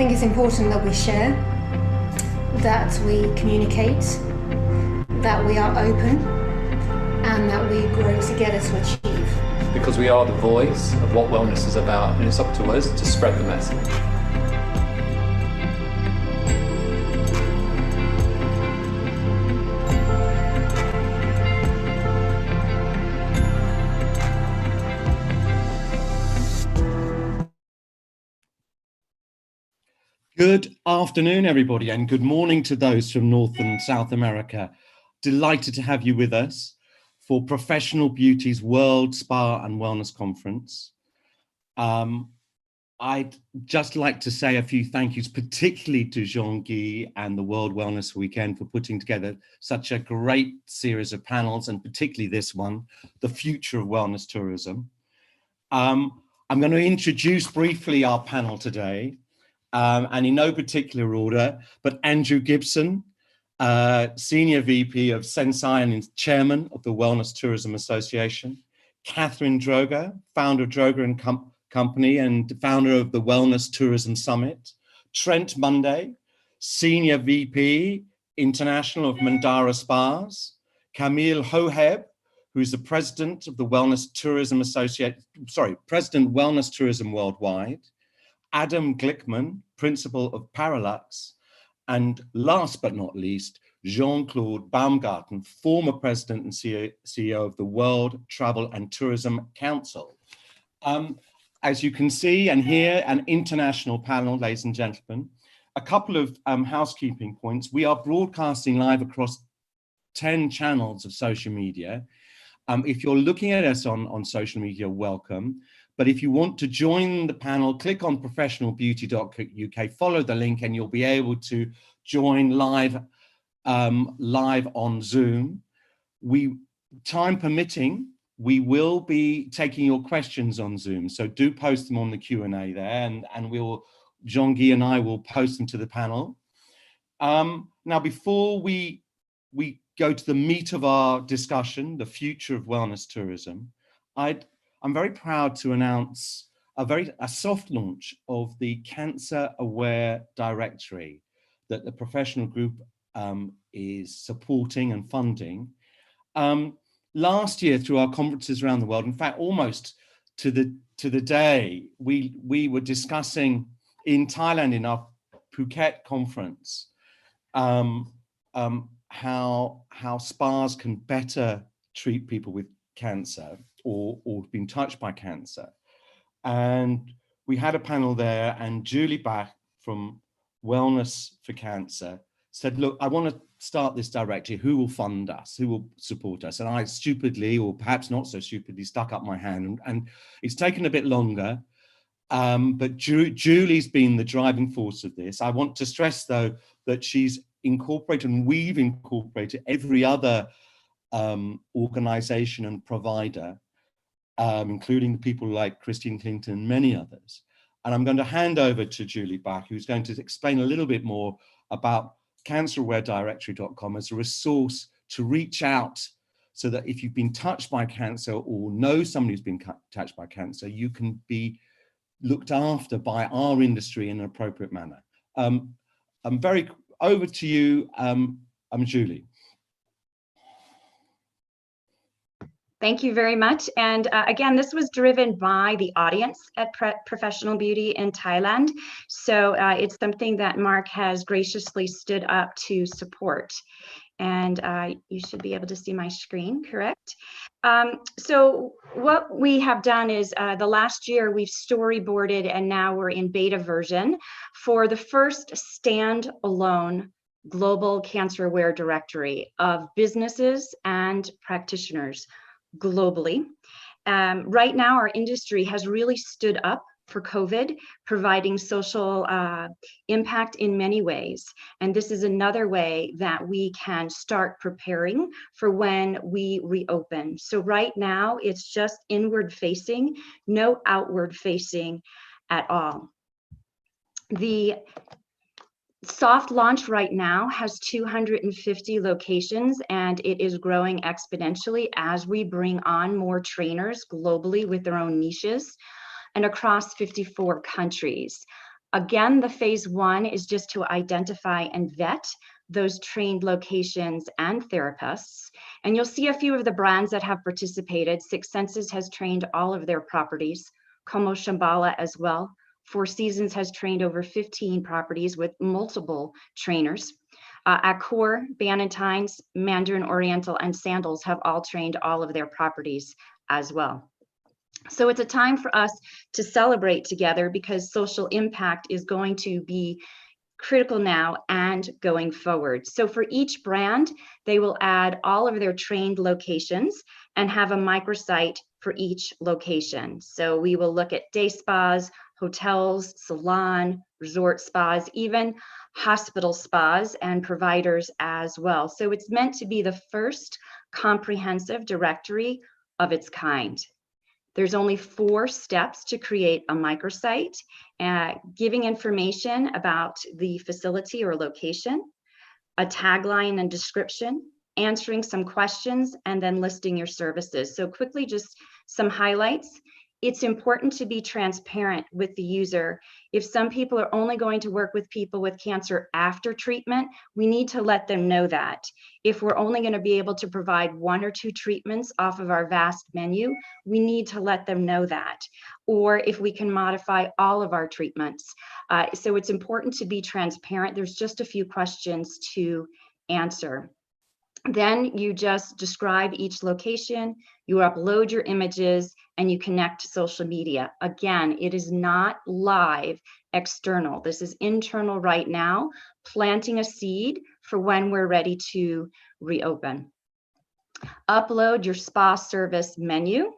think it's important that we share, that we communicate, that we are open, and that we grow together to achieve. Because we are the voice of what wellness is about, and it's up to us to spread the message. Good afternoon, everybody, and good morning to those from North and South America. Delighted to have you with us for Professional Beauty's World Spa and Wellness Conference. I'd just like to say a few thank yous, particularly to Jean-Guy and the World Wellness Weekend for putting together such a great series of panels, and particularly this one, The Future of Wellness Tourism. I'm going to introduce briefly our panel today. And in no particular order, but Andrew Gibson, Senior VP of Sensei and Chairman of the Wellness Tourism Association, Catherine Droger, founder of Droger and Company and founder of the Wellness Tourism Summit, Trent Monday, Senior VP International of Mandara Spas, Camille Hoheb, who's the President of the Wellness Tourism President Wellness Tourism Worldwide, Adam Glickman, Principal of Parallax, and last but not least, Jean-Claude Baumgarten, former President and CEO of the World Travel and Tourism Council. As you can see and hear, an international panel, ladies and gentlemen. A couple of housekeeping points. We are broadcasting live across 10 channels of social media. If you're looking at us on social media, welcome. But if you want to join the panel, click on professionalbeauty.uk, follow the link, and you'll be able to join live on Zoom. Time permitting, we will be taking your questions on Zoom. So do post them on the Q&A there, and Jean-Guy and I will post them to the panel. Now, before we go to the meat of our discussion, the future of wellness tourism, I'm very proud to announce a soft launch of the Cancer Aware Directory that the professional group is supporting and funding. Last year, through our conferences around the world, in fact, almost to the day, we were discussing in Thailand in our Phuket conference how spas can better treat people with cancer or been touched by cancer. And we had a panel there, and Julie Bach from Wellness for Cancer said, look, I want to start this directory. Who will fund us? Who will support us? And I stupidly, or perhaps not so stupidly, stuck up my hand. And it's taken a bit longer, but Julie's been the driving force of this. I want to stress, though, that she's incorporated, and we've incorporated, every other organization and provider, including people like Christine Clinton and many others. And I'm going to hand over to Julie Bach, who's going to explain a little bit more about CancerAwareDirectory.com as a resource to reach out, so that if you've been touched by cancer or know somebody who's been touched by cancer, you can be looked after by our industry in an appropriate manner. Over to you, Julie. Thank you very much. And again, this was driven by the audience at Professional Beauty in Thailand. So it's something that Mark has graciously stood up to support. And you should be able to see my screen, correct? So what we have done is the last year we've storyboarded, and now we're in beta version for the first standalone global cancer aware directory of businesses and practitioners globally. Right now, our industry has really stood up for COVID, providing social impact in many ways. And this is another way that we can start preparing for when we reopen. So right now, it's just inward facing, no outward facing at all. The soft launch right now has 250 locations, and it is growing exponentially as we bring on more trainers globally with their own niches and across 54 countries. Again, the phase one is just to identify and vet those trained locations and therapists. And you'll see a few of the brands that have participated. Six Senses has trained all of their properties, Como Shambhala as well. Four Seasons has trained over 15 properties with multiple trainers. Accor, Bannatynes, Mandarin Oriental, and Sandals have all trained all of their properties as well. So it's a time for us to celebrate together, because social impact is going to be critical now and going forward. So for each brand, they will add all of their trained locations and have a microsite for each location. So we will look at day spas, hotels, salon, resort spas, even hospital spas and providers as well. So it's meant to be the first comprehensive directory of its kind. There's only 4 steps to create a microsite, giving information about the facility or location, a tagline and description, answering some questions, and then listing your services. So quickly, just some highlights. It's important to be transparent with the user. If some people are only going to work with people with cancer after treatment, we need to let them know that. If we're only going to be able to provide 1 or 2 treatments off of our vast menu, we need to let them know that. Or if we can modify all of our treatments. So it's important to be transparent. There's just a few questions to answer. Then you just describe each location, you upload your images, and you connect to social media. Again, it is not live external. This is internal right now, planting a seed for when we're ready to reopen. Upload your spa service menu,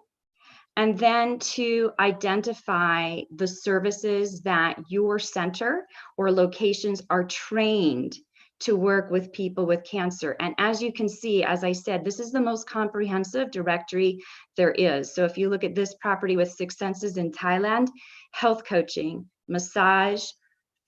and then to identify the services that your center or locations are trained to work with people with cancer. And as you can see, as I said, this is the most comprehensive directory there is. So if you look at this property with Six Senses in Thailand, health coaching, massage,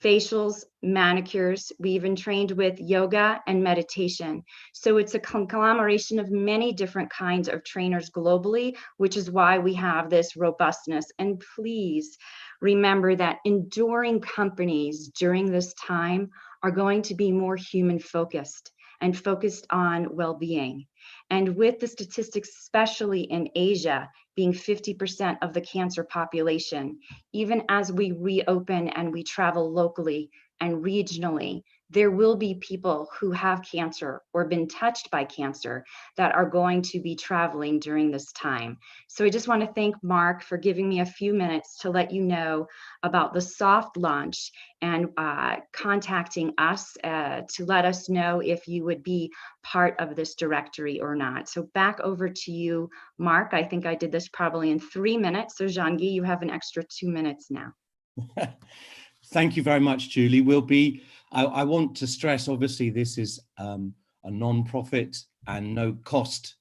facials, manicures. We even trained with yoga and meditation. So it's a conglomeration of many different kinds of trainers globally, which is why we have this robustness. And please remember that enduring companies during this time are going to be more human focused and focused on well-being. And with the statistics, especially in Asia, being 50% of the cancer population, even as we reopen and we travel locally and regionally, there will be people who have cancer or been touched by cancer that are going to be traveling during this time. So I just want to thank Mark for giving me a few minutes to let you know about the soft launch and contacting us to let us know if you would be part of this directory or not. So back over to you, Mark. I think I did this probably in 3 minutes. So Jean-Guy, you have an extra 2 minutes now. Thank you very much, Julie. We'll be, I want to stress, obviously, this is a non-profit and no cost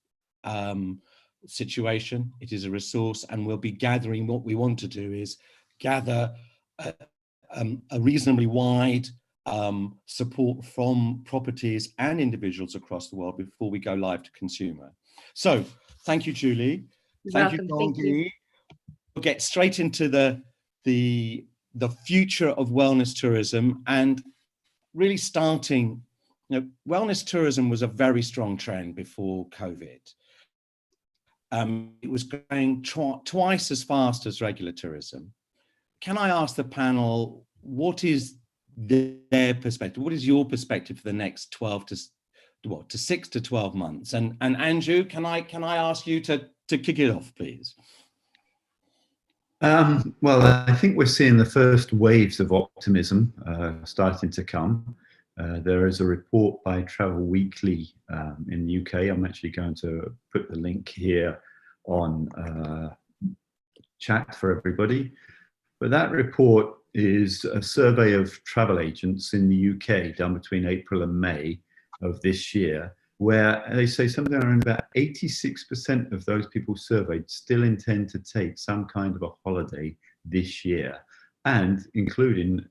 situation. It is a resource, and we'll be gathering. What we want to do is gather a reasonably wide support from properties and individuals across the world before we go live to consumer. So thank you, Julie. Thank you, Jean-Guy. We'll get straight into the future of wellness tourism, and really starting, wellness tourism was a very strong trend before COVID. It was going twice as fast as regular tourism. Can I ask the panel, what is their perspective? What is your perspective for the next 12 to 6 to 12 months? And Andrew, can I ask you to kick it off, please? Well, I think we're seeing the first waves of optimism starting to come. There is a report by Travel Weekly in the UK. I'm actually going to put the link here on chat for everybody. But that report is a survey of travel agents in the UK done between April and May of this year, where they say something around about 86% of those people surveyed still intend to take some kind of a holiday this year, and including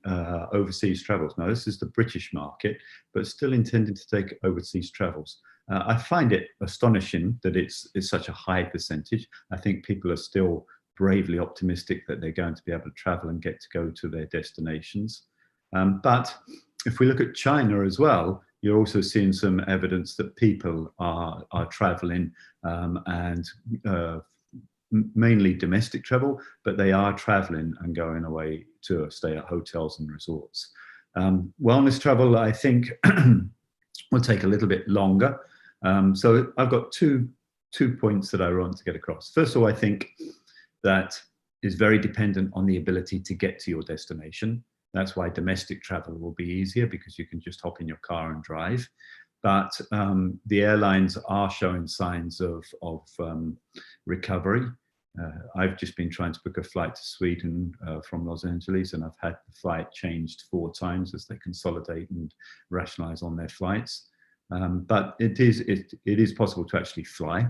overseas travels. Now, this is the British market, but still intending to take overseas travels. I find it astonishing that it's such a high percentage. I think people are still bravely optimistic that they're going to be able to travel and get to go to their destinations. But if we look at China as well, you're also seeing some evidence that people are traveling, and mainly domestic travel, but they are traveling and going away to stay at hotels and resorts. Wellness travel, I think, will take a little bit longer. So I've got two points that I want to get across. First of all, I think that is very dependent on the ability to get to your destination. That's why domestic travel will be easier, because you can just hop in your car and drive. But the airlines are showing signs of recovery. I've just been trying to book a flight to Sweden from Los Angeles, and I've had the flight changed 4 times as they consolidate and rationalize on their flights. But it is possible to actually fly.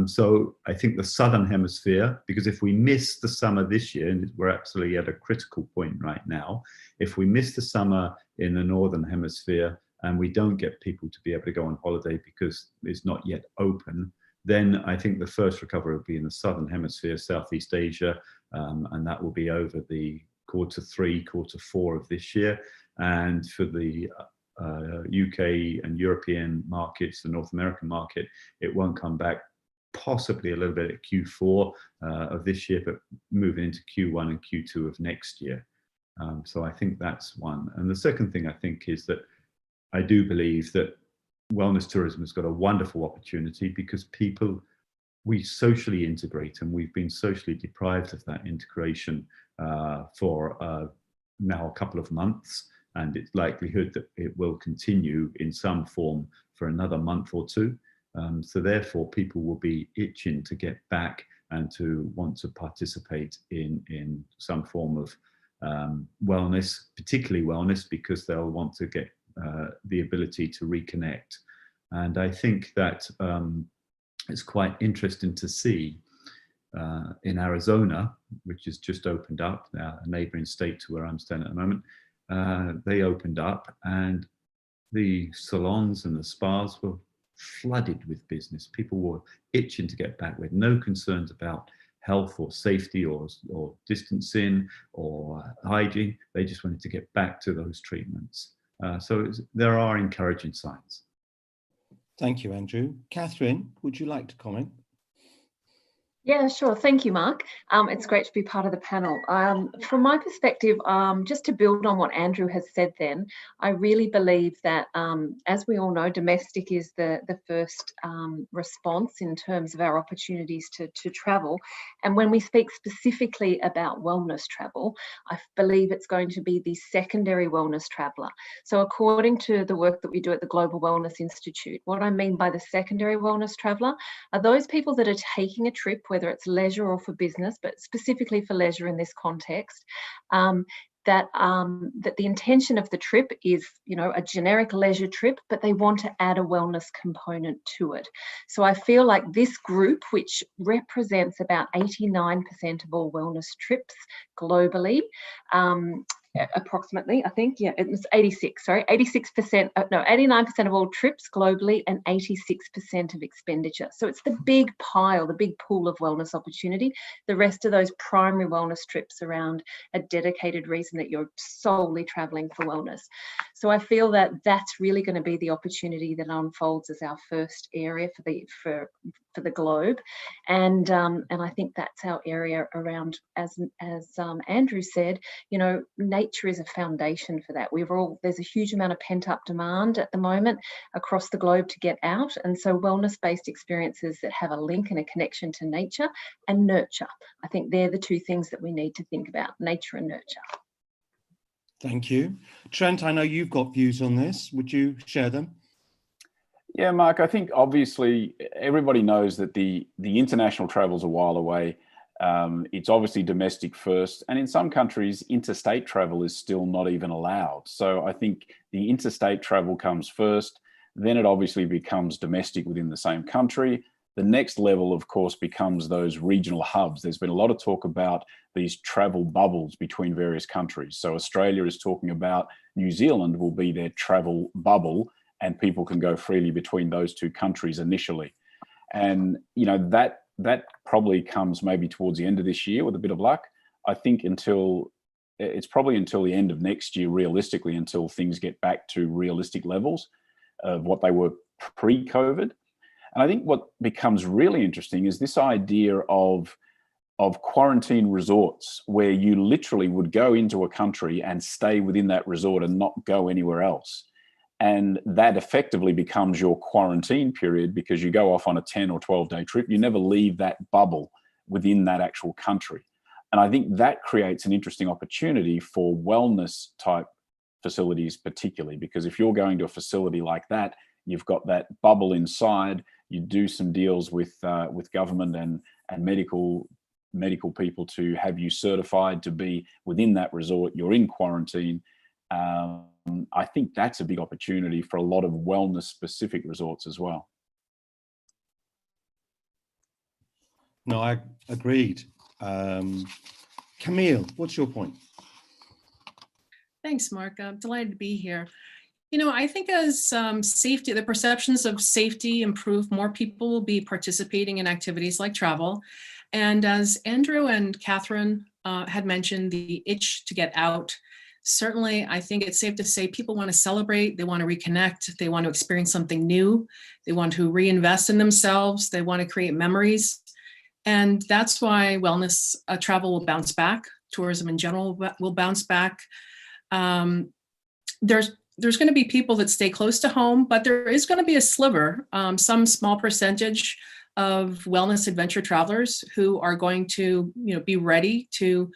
So I think the Southern Hemisphere, because if we miss the summer this year, and we're absolutely at a critical point right now, if we miss the summer in the Northern Hemisphere and we don't get people to be able to go on holiday because it's not yet open, then I think the first recovery will be in the Southern Hemisphere, Southeast Asia, and that will be over the Q3, Q4 of this year. And for the UK and European markets, the North American market, it won't come back, possibly a little bit at Q4 of this year, but moving into Q1 and Q2 of next year. So I think that's one. And the second thing I think is that I do believe that wellness tourism has got a wonderful opportunity, because we socially integrate, and we've been socially deprived of that integration for now a couple of months, and it's likelihood that it will continue in some form for another month or two. So therefore, people will be itching to get back and to want to participate in some form of wellness, particularly wellness, because they'll want to get the ability to reconnect. And I think that it's quite interesting to see in Arizona, which has just opened up, a neighboring state to where I'm staying at the moment. They opened up, and the salons and the spas were flooded with business. People were itching to get back with no concerns about health or safety or distancing or hygiene. They just wanted to get back to those treatments. So there are encouraging signs. Thank you, Andrew. Catherine, would you like to comment? Yeah, sure. Thank you, Mark. It's great to be part of the panel. From my perspective, just to build on what Andrew has said then, I really believe that, as we all know, domestic is the first response in terms of our opportunities to travel. And when we speak specifically about wellness travel, I believe it's going to be the secondary wellness traveller. So according to the work that we do at the Global Wellness Institute, what I mean by the secondary wellness traveller are those people that are taking a trip, whether it's leisure or for business, but specifically for leisure in this context, that the intention of the trip is, a generic leisure trip, but they want to add a wellness component to it. So I feel like this group, which represents about 89% of all wellness trips globally, approximately, I think, yeah, it was 89% of all trips globally and 86% of expenditure. So it's the big pile, the big pool of wellness opportunity. The rest of those primary wellness trips around a dedicated reason that you're solely traveling for wellness. So I feel that that's really going to be the opportunity that unfolds as our first area for the globe, and I think that's our area around, as Andrew said, nature is a foundation for that. There's a huge amount of pent-up demand at the moment across the globe to get out, and so wellness-based experiences that have a link and a connection to nature and nurture, I think they're the two things that we need to think about: nature and nurture. Thank you. Trent, I know you've got views on this. Would you share them? Yeah, Mark, I think obviously everybody knows that the international travel's a while away. It's obviously domestic first, and in some countries, interstate travel is still not even allowed. So I think the interstate travel comes first, then it obviously becomes domestic within the same country. The next level, of course, becomes those regional hubs. There's been a lot of talk about these travel bubbles between various countries. So Australia is talking about New Zealand will be their travel bubble, and people can go freely between those two countries initially. And, that probably comes maybe towards the end of this year with a bit of luck. I think it's probably until the end of next year, realistically, until things get back to realistic levels of what they were pre-COVID. And I think what becomes really interesting is this idea of quarantine resorts, where you literally would go into a country and stay within that resort and not go anywhere else. And that effectively becomes your quarantine period, because you go off on a 10 or 12-day trip. You never leave that bubble within that actual country. And I think that creates an interesting opportunity for wellness type facilities, particularly because if you're going to a facility like that, you've got that bubble inside. You do some deals with government and medical people to have you certified to be within that resort. You're in quarantine. I think that's a big opportunity for a lot of wellness specific resorts as well. No, I agreed. Camille, what's your point? Thanks, Mark. I'm delighted to be here. You know, I think as safety, the perceptions of safety improve, more people will be participating in activities like travel. And as Andrew and Catherine had mentioned, the itch to get out, certainly I think it's safe to say people want to celebrate, they want to reconnect, they want to experience something new, they want to reinvest in themselves, they want to create memories. And that's why wellness travel will bounce back. Tourism in general will bounce back. There's going to be people that stay close to home, but there is going to be a sliver, some small percentage of wellness adventure travelers who are going to, be ready to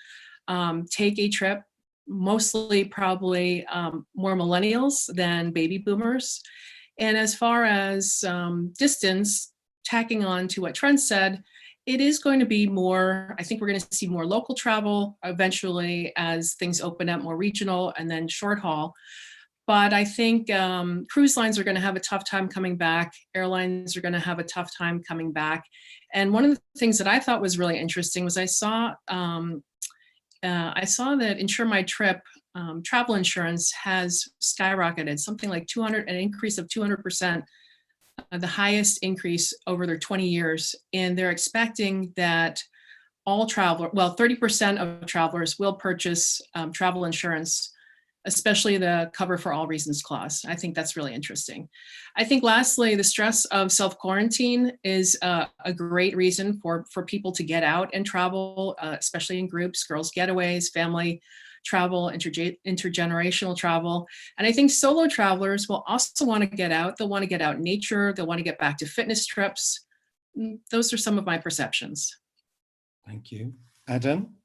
take a trip. Mostly probably more millennials than baby boomers. And as far as distance, tacking on to what Trent said, it is going to be more, I think we're going to see more local travel eventually as things open up, more regional and then short haul. But I think cruise lines are going to have a tough time coming back. Airlines are going to have a tough time coming back. And one of the things that I thought was really interesting was I saw that Insure My Trip travel insurance has skyrocketed, something like an increase of 200%, the highest increase over their 20 years. And they're expecting that 30% of travelers will purchase travel insurance, especially the cover for all reasons clause. I think that's really interesting. I think lastly, the stress of self-quarantine is a great reason for people to get out and travel, especially in groups, girls' getaways, family travel, intergenerational travel. And I think solo travelers will also want to get out. They'll want to get out in nature. They'll want to get back to fitness trips. Those are some of my perceptions. Thank you. Adam?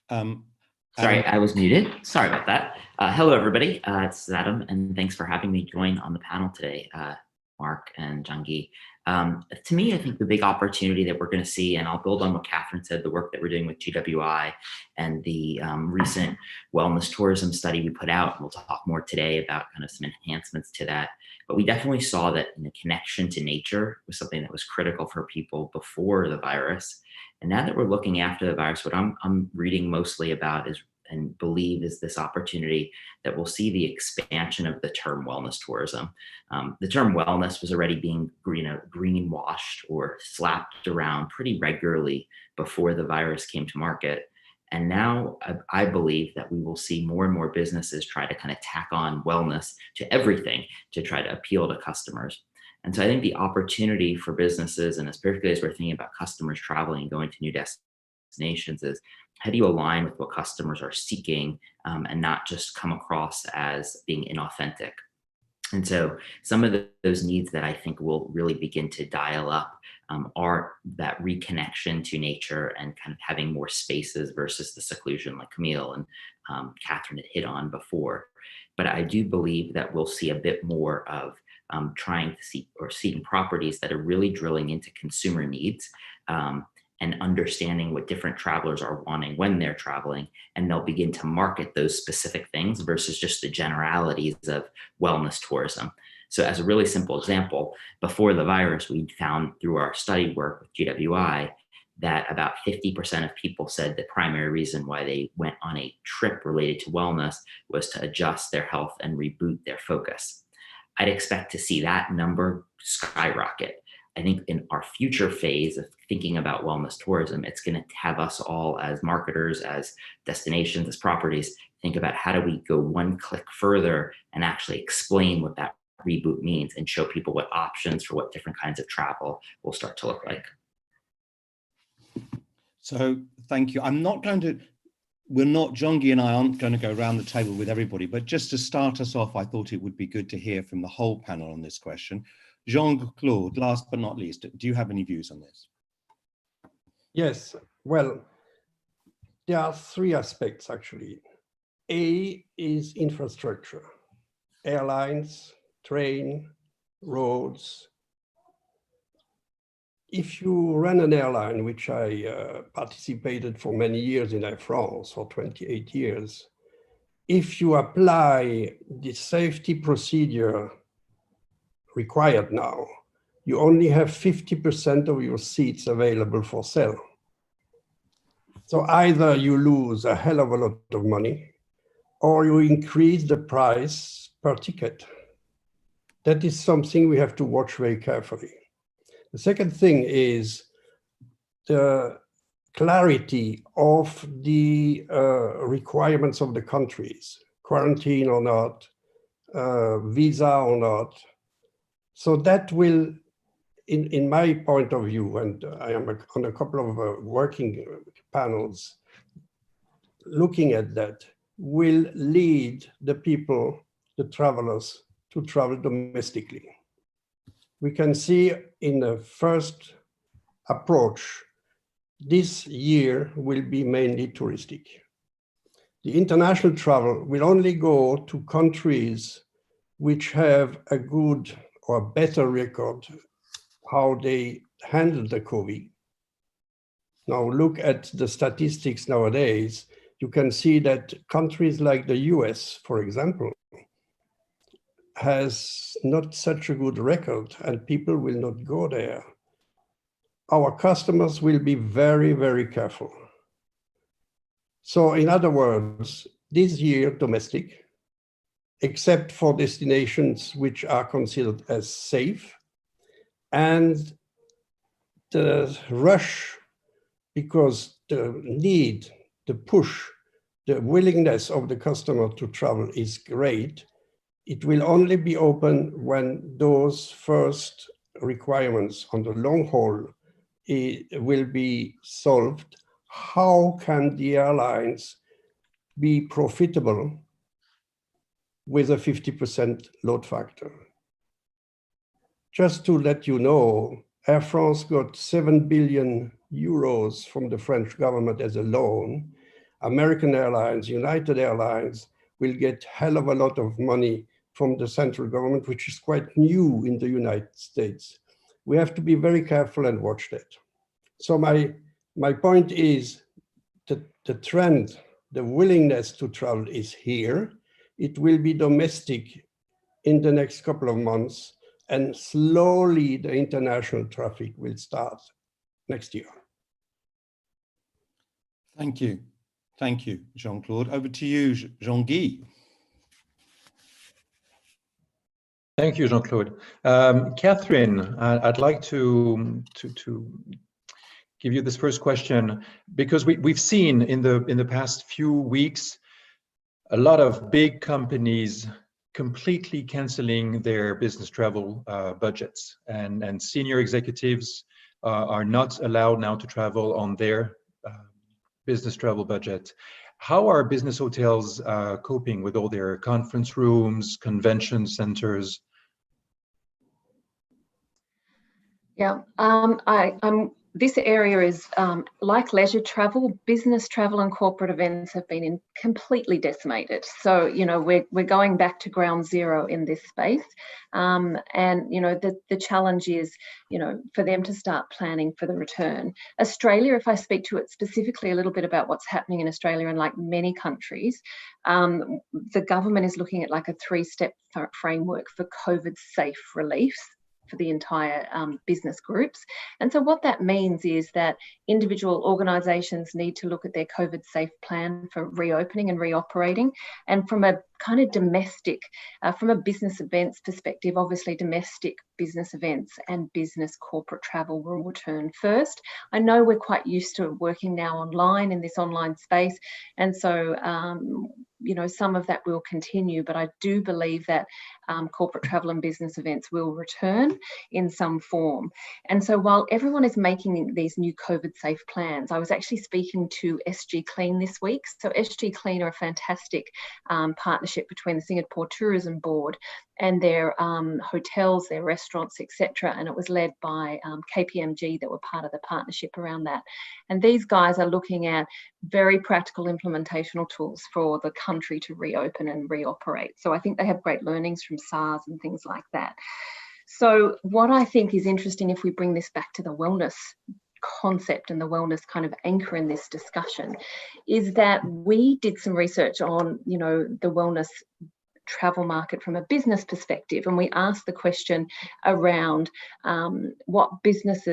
Sorry, I was muted. Sorry about that. Hello, everybody. It's Adam, and thanks for having me join on the panel today, Mark and Jungi. To me, I think the big opportunity that we're going to see, and I'll build on what Catherine said, the work that we're doing with GWI and the recent wellness tourism study we put out. We'll talk more today about kind of some enhancements to that. But we definitely saw that the connection to nature was something that was critical for people before the virus. And now that we're looking after the virus, what I'm reading mostly about is, and believe is this opportunity that we'll see the expansion of the term wellness tourism. The term wellness was already being greenwashed or slapped around pretty regularly before the virus came to market. And now I believe that we will see more and more businesses try to kind of tack on wellness to everything to try to appeal to customers. And so I think the opportunity for businesses, and especially as we're thinking about customers traveling and going to new destinations, is how do you align with what customers are seeking and not just come across as being inauthentic? And so some of those needs that I think will really begin to dial up are that reconnection to nature and kind of having more spaces versus the seclusion like Camille and Catherine had hit on before. But I do believe that we'll see a bit more of trying to see or seeing properties that are really drilling into consumer needs and understanding what different travelers are wanting when they're traveling, and they'll begin to market those specific things versus just the generalities of wellness tourism. So as a really simple example, before the virus, we found through our study work with GWI that about 50% of people said the primary reason why they went on a trip related to wellness was to adjust their health and reboot their focus. I'd expect to see that number skyrocket. I think in our future phase of thinking about wellness tourism, it's going to have us all as marketers, as destinations, as properties, think about how do we go one click further and actually explain what that reboot means and show people what options for what different kinds of travel will start to look like. So thank you. Jean-Guy and I aren't going to go around the table with everybody, but just to start us off, I thought it would be good to hear from the whole panel on this question. Jean-Claude, last but not least, do you have any views on this? Yes, well, there are three aspects actually. A is infrastructure, airlines, train, roads. If you run an airline, which I participated for many years in Air France for 28 years, if you apply the safety procedure required now, you only have 50% of your seats available for sale. So either you lose a hell of a lot of money or you increase the price per ticket. That is something we have to watch very carefully. The second thing is the clarity of the requirements of the countries, quarantine or not, visa or not. So that will, in my point of view, and I am on a couple of working panels looking at that, will lead the people, the travelers, to travel domestically. We can see in the first approach, this year will be mainly touristic. The international travel will only go to countries which have a good or better record how they handle the COVID. Now look at the statistics nowadays. You can see that countries like the US, for example, has not such a good record and people will not go there. Our customers will be very, very careful. So in other words, this year domestic, except for destinations which are considered as safe, and the rush, because the need, the push, the willingness of the customer to travel is great. It will only be open when those first requirements on the long haul will be solved. How can the airlines be profitable with a 50% load factor? Just to let you know, Air France got 7 billion euros from the French government as a loan. American Airlines, United Airlines will get hell of a lot of money from the central government, which is quite new in the United States. We have to be very careful and watch that. So my point is that the trend, the willingness to travel is here. It will be domestic in the next couple of months, and slowly the international traffic will start next year. Thank you. Thank you, Jean-Claude. Over to you, Jean-Guy. Thank you, Jean-Claude. Catherine, I'd like to give you this first question, because we've seen in the past few weeks a lot of big companies completely canceling their business travel budgets, and senior executives are not allowed now to travel on their business travel budget. How are business hotels coping with all their conference rooms, convention centers? Yeah, this area is like leisure travel, business travel and corporate events have been completely decimated. So, you know, we're going back to ground zero in this space. And, you know, the challenge is, you know, for them to start planning for the return. Australia, if I speak to it specifically a little bit about what's happening in Australia and like many countries, the government is looking at like a 3-step framework for COVID safe relief for the entire business groups. And so what that means is that individual organisations need to look at their COVID safe plan for reopening and reoperating. And from a kind of domestic, from a business events perspective, obviously domestic business events and business corporate travel will return first. I know we're quite used to working now online in this online space, and so some of that will continue, but I do believe that corporate travel and business events will return in some form. And so while everyone is making these new COVID safe plans, I was actually speaking to SG Clean this week. So SG Clean are a fantastic partnership between the Singapore Tourism Board and their hotels, their restaurants, etc. And it was led by KPMG that were part of the partnership around that. And these guys are looking at very practical implementational tools for the country to reopen and reoperate. So I think they have great learnings from SARS and things like that. So what I think is interesting, if we bring this back to the wellness concept and the wellness kind of anchor in this discussion, is that we did some research on, the wellness travel market from a business perspective, and we asked the question around what business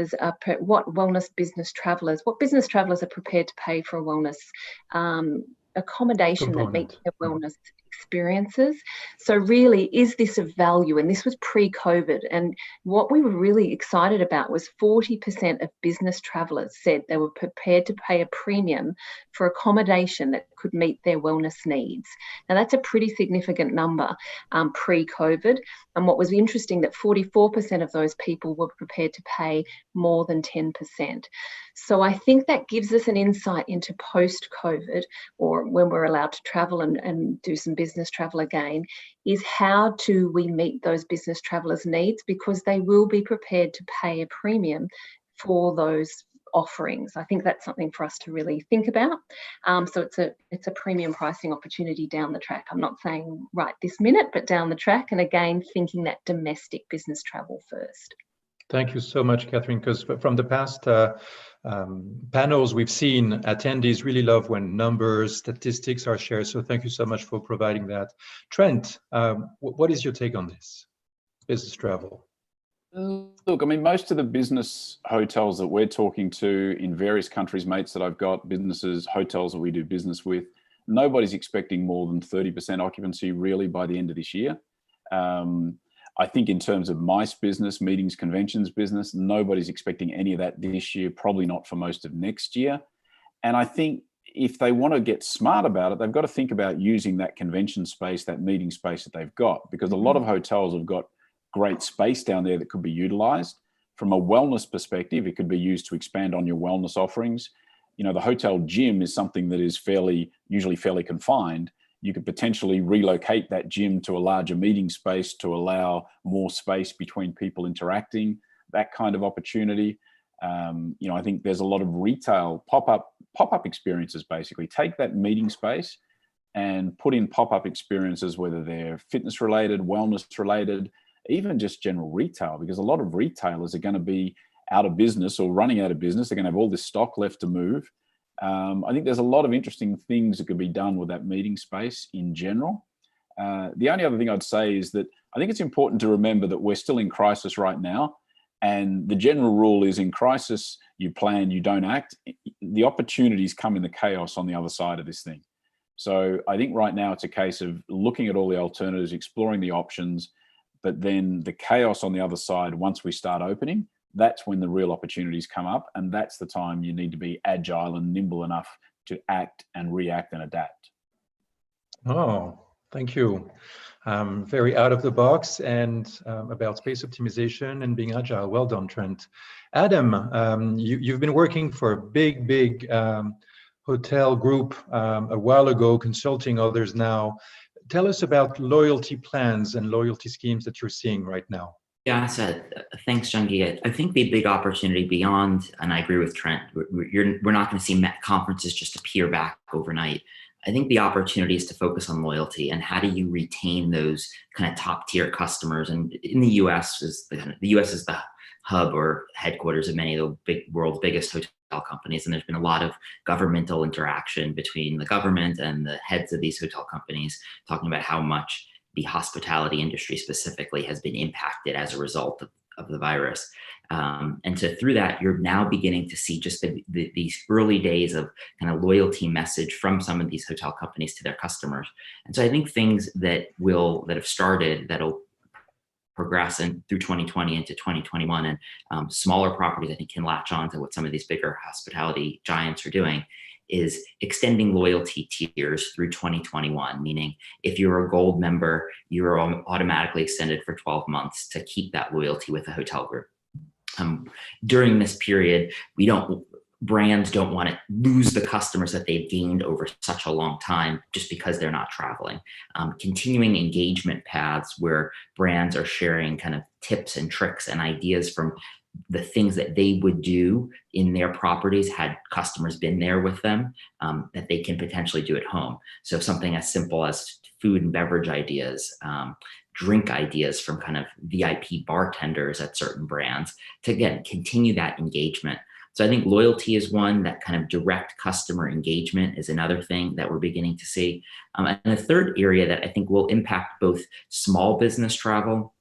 business travelers are prepared to pay for a wellness accommodation that meets their wellness experiences. So really, is this of value? And this was pre-COVID. And what we were really excited about was 40% of business travelers said they were prepared to pay a premium for accommodation that could meet their wellness needs. Now, that's a pretty significant number pre-COVID. And what was interesting, that 44% of those people were prepared to pay more than 10%. So I think that gives us an insight into post-COVID, or when we're allowed to travel and do some business travel again, is how do we meet those business travellers' needs, because they will be prepared to pay a premium for those offerings. I think that's something for us to really think about. So it's a premium pricing opportunity down the track. I'm not saying right this minute, but down the track. And again, thinking that domestic business travel first. Thank you so much, Catherine, because from the past panels we've seen, attendees really love when numbers, statistics are shared. So thank you so much for providing that. Trent, what is your take on this, business travel? Look, I mean, most of the business hotels that we're talking to in various countries, mates that I've got, businesses, hotels that we do business with, nobody's expecting more than 30% occupancy really by the end of this year. I think in terms of MICE business, meetings, conventions business, nobody's expecting any of that this year, probably not for most of next year. And I think if they want to get smart about it, they've got to think about using that convention space, that meeting space that they've got, because a lot of hotels have got great space down there that could be utilized. From a wellness perspective, it could be used to expand on your wellness offerings. The hotel gym is something that is usually fairly confined. You could potentially relocate that gym to a larger meeting space to allow more space between people interacting, that kind of opportunity. I think there's a lot of retail pop-up experiences. Basically take that meeting space and put in pop-up experiences, whether they're fitness related, wellness related, even just general retail, because a lot of retailers are going to be out of business or running out of business. They're going to have all this stock left to move. I think there's a lot of interesting things that could be done with that meeting space in general. The only other thing I'd say is that I think it's important to remember that we're still in crisis right now. And the general rule is, in crisis, you plan, you don't act. The opportunities come in the chaos on the other side of this thing. So I think right now it's a case of looking at all the alternatives, exploring the options, but then the chaos on the other side, once we start opening, that's when the real opportunities come up. And that's the time you need to be agile and nimble enough to act and react and adapt. Oh, thank you. Very out of the box and about space optimization and being agile. Well done, Trent. Adam, you've been working for a big hotel group a while ago, consulting others now. Tell us about loyalty plans and loyalty schemes that you're seeing right now. Yeah, so thanks, Jean-Guy. I think the big opportunity beyond, and I agree with Trent, we're not going to see conferences just appear back overnight. I think the opportunity is to focus on loyalty and how do you retain those kind of top tier customers. And in the US, the US is the hub or headquarters of many of the world's biggest hotel companies. And there's been a lot of governmental interaction between the government and the heads of these hotel companies talking about how much the hospitality industry specifically has been impacted as a result of the virus. And so through that, you're now beginning to see just these early days of kind of loyalty message from some of these hotel companies to their customers. And so I think things that have started, that'll progress through 2020 into 2021, and smaller properties I think can latch on to what some of these bigger hospitality giants are doing, is extending loyalty tiers through 2021, meaning if you're a gold member, you're automatically extended for 12 months to keep that loyalty with a hotel group. During this period, brands don't want to lose the customers that they've gained over such a long time just because they're not traveling. Continuing engagement paths where brands are sharing kind of tips and tricks and ideas from the things that they would do in their properties had customers been there with them, that they can potentially do at home. So something as simple as food and beverage ideas, drink ideas from kind of VIP bartenders at certain brands to, again, continue that engagement. So I think loyalty is one, that kind of direct customer engagement is another thing that we're beginning to see. And the third area that I think will impact both small business travel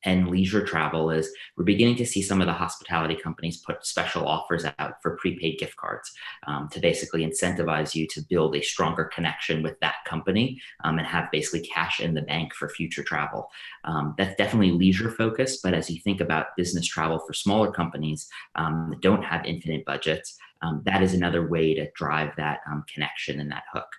and leisure travel is we're beginning to see some of the hospitality companies put special offers out for prepaid gift cards to basically incentivize you to build a stronger connection with that company and have basically cash in the bank for future travel. That's definitely leisure focused, but as you think about business travel for smaller companies that don't have infinite budgets, that is another way to drive that connection and that hook.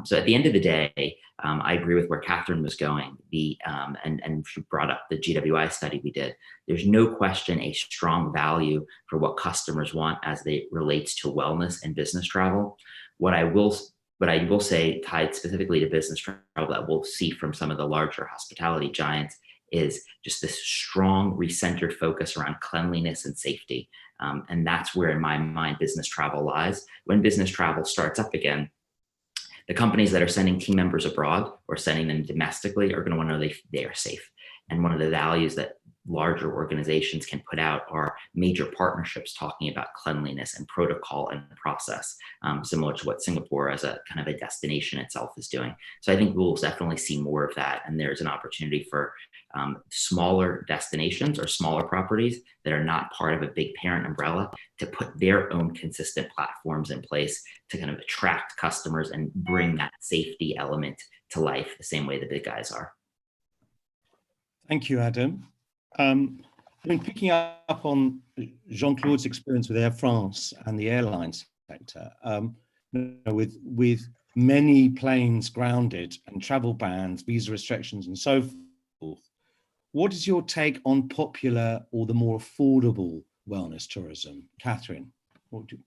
So at the end of the day, I agree with where Catherine was going. And she brought up the GWI study we did. There's no question a strong value for what customers want as it relates to wellness and business travel. What I will say, tied specifically to business travel, that we'll see from some of the larger hospitality giants is just this strong recentered focus around cleanliness and safety. And that's where, in my mind, business travel lies. When business travel starts up again, the companies that are sending team members abroad or sending them domestically are going to want to know they are safe. And one of the values that larger organizations can put out are major partnerships talking about cleanliness and protocol and process, similar to what Singapore as a kind of a destination itself is doing. So I think we'll definitely see more of that. And there's an opportunity for smaller destinations or smaller properties that are not part of a big parent umbrella to put their own consistent platforms in place to kind of attract customers and bring that safety element to life the same way the big guys are. Thank you, Adam. I mean, picking up on Jean-Claude's experience with Air France and the airlines sector, with many planes grounded and travel bans, visa restrictions, and so forth, what is your take on popular or the more affordable wellness tourism? Catherine, what do you...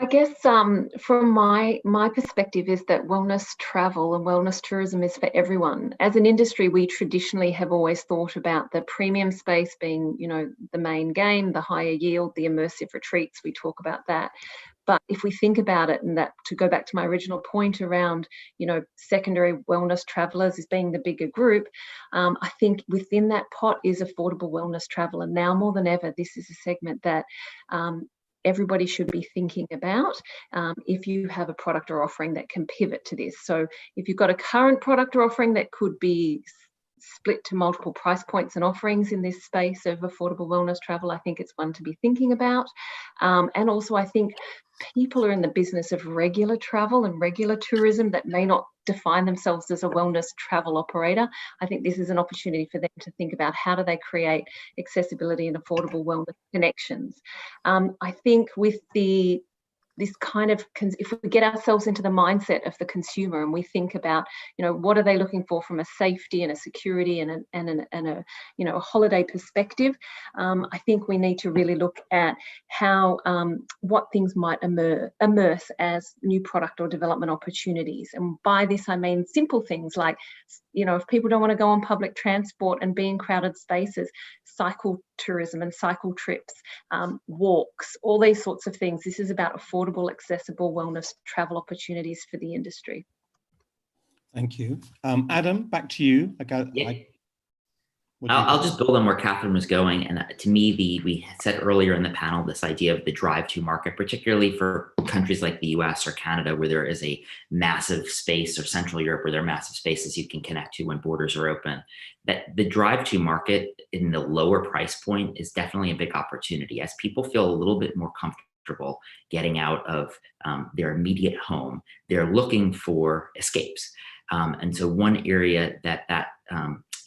I guess from my perspective is that wellness travel and wellness tourism is for everyone. As an industry, we traditionally have always thought about the premium space being, the main game, the higher yield, the immersive retreats, we talk about that. But if we think about it, and that to go back to my original point around, secondary wellness travelers as being the bigger group, I think within that pot is affordable wellness travel. And now more than ever, this is a segment that everybody should be thinking about if you have a product or offering that can pivot to this. So if you've got a current product or offering that could be split to multiple price points and offerings in this space of affordable wellness travel, I think it's one to be thinking about. And also I think people are in the business of regular travel and regular tourism that may not define themselves as a wellness travel operator. I think this is an opportunity for them to think about how do they create accessibility and affordable wellness connections. I think with this kind of, if we get ourselves into the mindset of the consumer and we think about, what are they looking for from a safety and a security and a holiday perspective, I think we need to really look at how, what things might immerse as new product or development opportunities. And by this, I mean simple things like, if people don't want to go on public transport and be in crowded spaces, cycle tourism and cycle trips, walks, all these sorts of things. This is about affordable, accessible wellness travel opportunities for the industry. Thank you. Adam, back to you. I'll just build on where Catherine was going. And to me, we said earlier in the panel, this idea of the drive-to market, particularly for countries like the US or Canada, where there is a massive space, or Central Europe, where there are massive spaces you can connect to when borders are open, that the drive-to market in the lower price point is definitely a big opportunity. As people feel a little bit more comfortable getting out of their immediate home, they're looking for escapes. And so one area that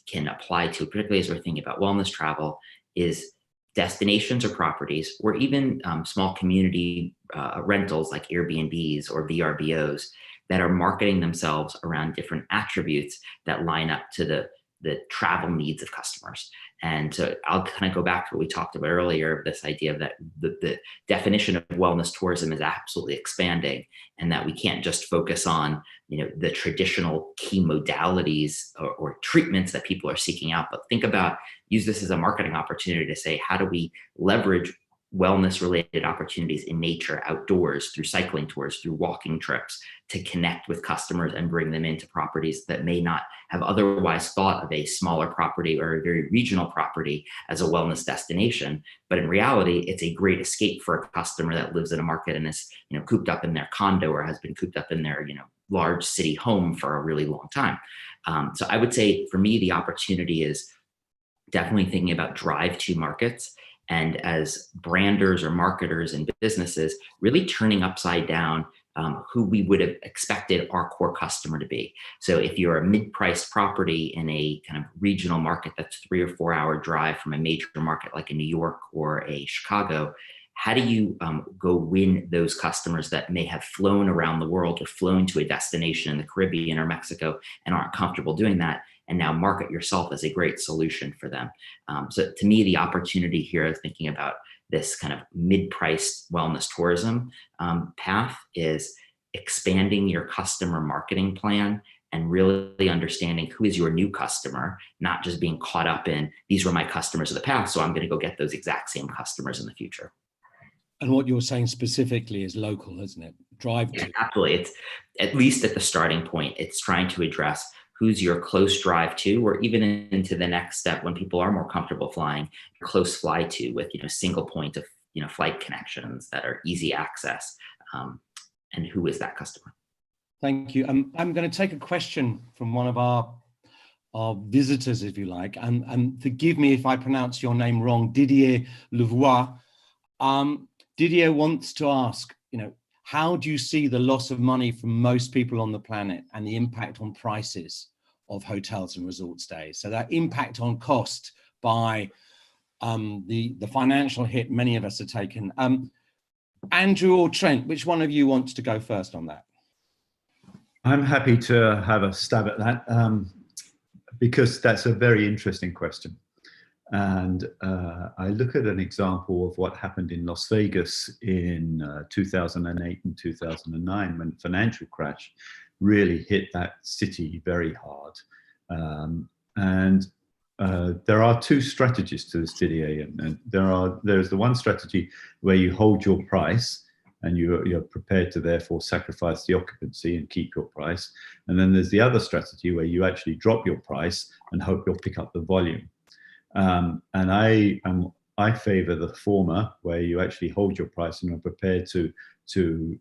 can apply to, particularly as we're thinking about wellness travel, is destinations or properties, or even small community rentals like Airbnbs or VRBOs that are marketing themselves around different attributes that line up to the travel needs of customers. And so I'll kind of go back to what we talked about earlier, this idea that the definition of wellness tourism is absolutely expanding, and that we can't just focus on, the traditional key modalities or treatments that people are seeking out, but use this as a marketing opportunity to say, how do we leverage wellness related opportunities in nature, outdoors, through cycling tours, through walking trips, to connect with customers and bring them into properties that may not have otherwise thought of a smaller property or a very regional property as a wellness destination. But in reality, it's a great escape for a customer that lives in a market and is, cooped up in their condo, or has been cooped up in their, large city home for a really long time. So I would say for me, the opportunity is definitely thinking about drive-to markets, and as branders or marketers and businesses, really turning upside down who we would have expected our core customer to be. So if you're a mid-priced property in a kind of regional market that's 3 or 4 hour drive from a major market like a New York or a Chicago, how do you go win those customers that may have flown around the world or flown to a destination in the Caribbean or Mexico and aren't comfortable doing that, and now market yourself as a great solution for them? So to me, the opportunity here of thinking about this kind of mid-priced wellness tourism path is expanding your customer marketing plan and really understanding who is your new customer, not just being caught up in, these were my customers of the past, so I'm going to go get those exact same customers in the future. And what you're saying specifically is local, isn't it? Drive to. Yeah, absolutely. It's at least at the starting point, it's trying to address who's your close drive to, or even into the next step when people are more comfortable flying, close fly to with, single point of, flight connections that are easy access. And who is that customer? Thank you. I'm going to take a question from one of our visitors, if you like, and forgive me if I pronounce your name wrong, Didier Levoix. Didier wants to ask, how do you see the loss of money from most people on the planet and the impact on prices of hotels and resort stays? So that impact on cost by the financial hit many of us are taking. Andrew or Trent, which one of you wants to go first on that? I'm happy to have a stab at that because that's a very interesting question. And I look at an example of what happened in Las Vegas in 2008 and 2009 when the financial crash really hit that city very hard. There are two strategies to this, Didier. And there's the one strategy where you hold your price and you're prepared to therefore sacrifice the occupancy and keep your price. And then there's the other strategy where you actually drop your price and hope you'll pick up the volume. And I favor the former, where you actually hold your price and are prepared to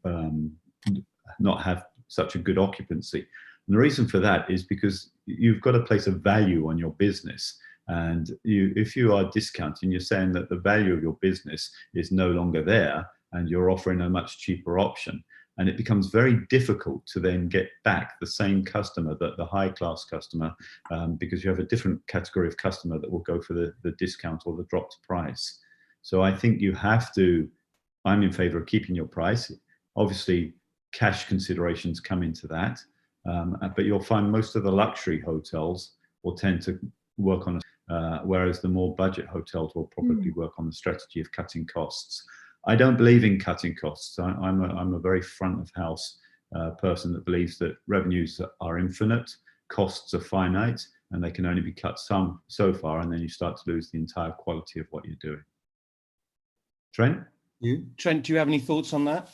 not have such a good occupancy. And the reason for that is because you've got to place a value on your business. And if you are discounting, you're saying that the value of your business is no longer there and you're offering a much cheaper option. And it becomes very difficult to then get back the same customer, the high class customer, because you have a different category of customer that will go for the discount or the dropped price. So I think you have to, I'm in favor of keeping your price. Obviously, cash considerations come into that, but you'll find most of the luxury hotels will tend to work on, whereas the more budget hotels will probably work on the strategy of cutting costs. I don't believe in cutting costs. I'm a very front of house person that believes that revenues are infinite, costs are finite, and they can only be cut so far, and then you start to lose the entire quality of what you're doing. Trent? Trent, do you have any thoughts on that?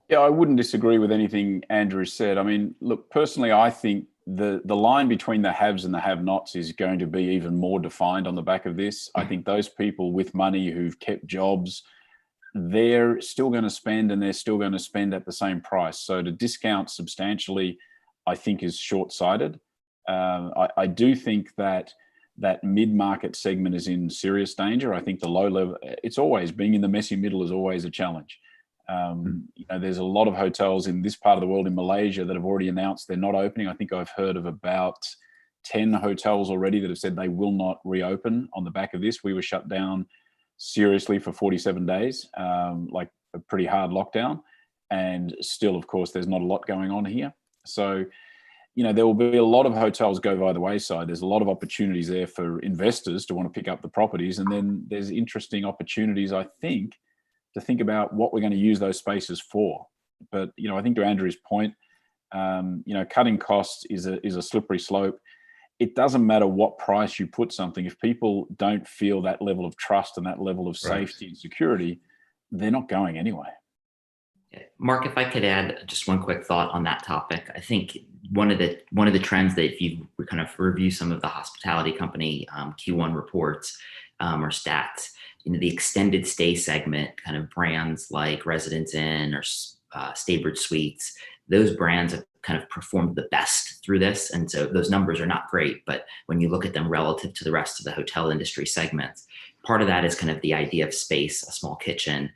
Yeah, I wouldn't disagree with anything Andrew said. I mean, look, personally, I think the line between the haves and the have-nots is going to be even more defined on the back of this. I think those people with money who've kept jobs, they're still going to spend, and they're still going to spend at the same price. So to discount substantially, I think, is short-sighted. I do think that mid-market segment is in serious danger. I think the low level, it's always, being in the messy middle is always a challenge. There's a lot of hotels in this part of the world, in Malaysia, that have already announced they're not opening. I think I've heard of about 10 hotels already that have said they will not reopen on the back of this. We were shut down seriously for 47 days, like a pretty hard lockdown. And still, of course, there's not a lot going on here. So, there will be a lot of hotels go by the wayside. There's a lot of opportunities there for investors to want to pick up the properties. And then there's interesting opportunities, I think, to think about what we're going to use those spaces for. But, I think to Andrew's point, cutting costs is a slippery slope. It doesn't matter what price you put something. If people don't feel that level of trust and that level of safety and security, they're not going anyway. Mark, if I could add just one quick thought on that topic. I think one of the trends that, if you kind of review some of the hospitality company Q1 reports or stats, the extended stay segment, kind of brands like Residence Inn or Staybridge Suites, those brands have kind of performed the best through this. And so those numbers are not great, but when you look at them relative to the rest of the hotel industry segments, part of that is kind of the idea of space, a small kitchen.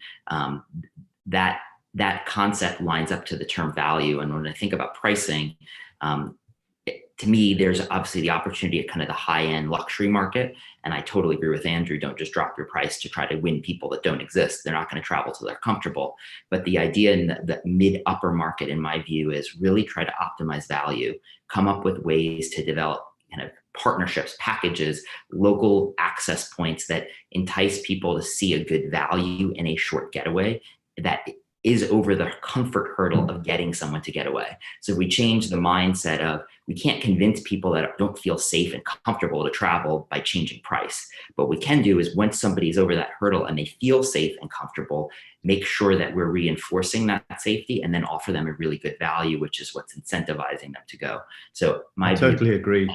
That concept lines up to the term value. And when I think about pricing, to me, there's obviously the opportunity at kind of the high-end luxury market. And I totally agree with Andrew. Don't just drop your price to try to win people that don't exist. They're not going to travel till they're comfortable. But the idea in the mid-upper market, in my view, is really try to optimize value, come up with ways to develop kind of partnerships, packages, local access points that entice people to see a good value in a short getaway that is over the comfort hurdle of getting someone to get away. So if we change the mindset of, we can't convince people that don't feel safe and comfortable to travel by changing price. What we can do is, once somebody's over that hurdle and they feel safe and comfortable, make sure that we're reinforcing that safety and then offer them a really good value, which is what's incentivizing them to go. So I totally agree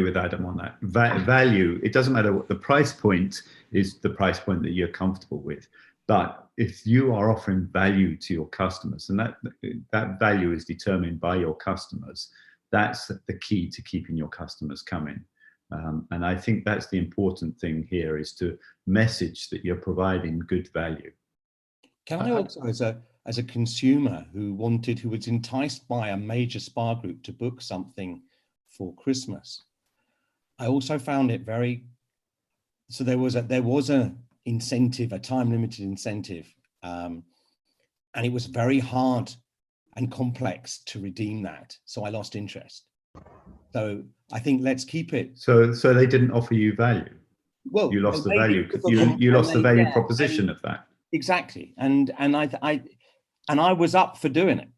with Adam on that. Value, it doesn't matter what the price point is, the price point that you're comfortable with. But if you are offering value to your customers, and that value is determined by your customers, that's the key to keeping your customers coming. And I think that's the important thing here, is to message that you're providing good value. Can I also, as a consumer who was enticed by a major spa group to book something for Christmas, I also found it so there was a incentive, a time-limited incentive, and it was very hard and complex to redeem that. So I lost interest. So I think let's keep it. So they didn't offer you value. Well, you lost the value. You lost the value proposition of that. Exactly, and I was up for doing it.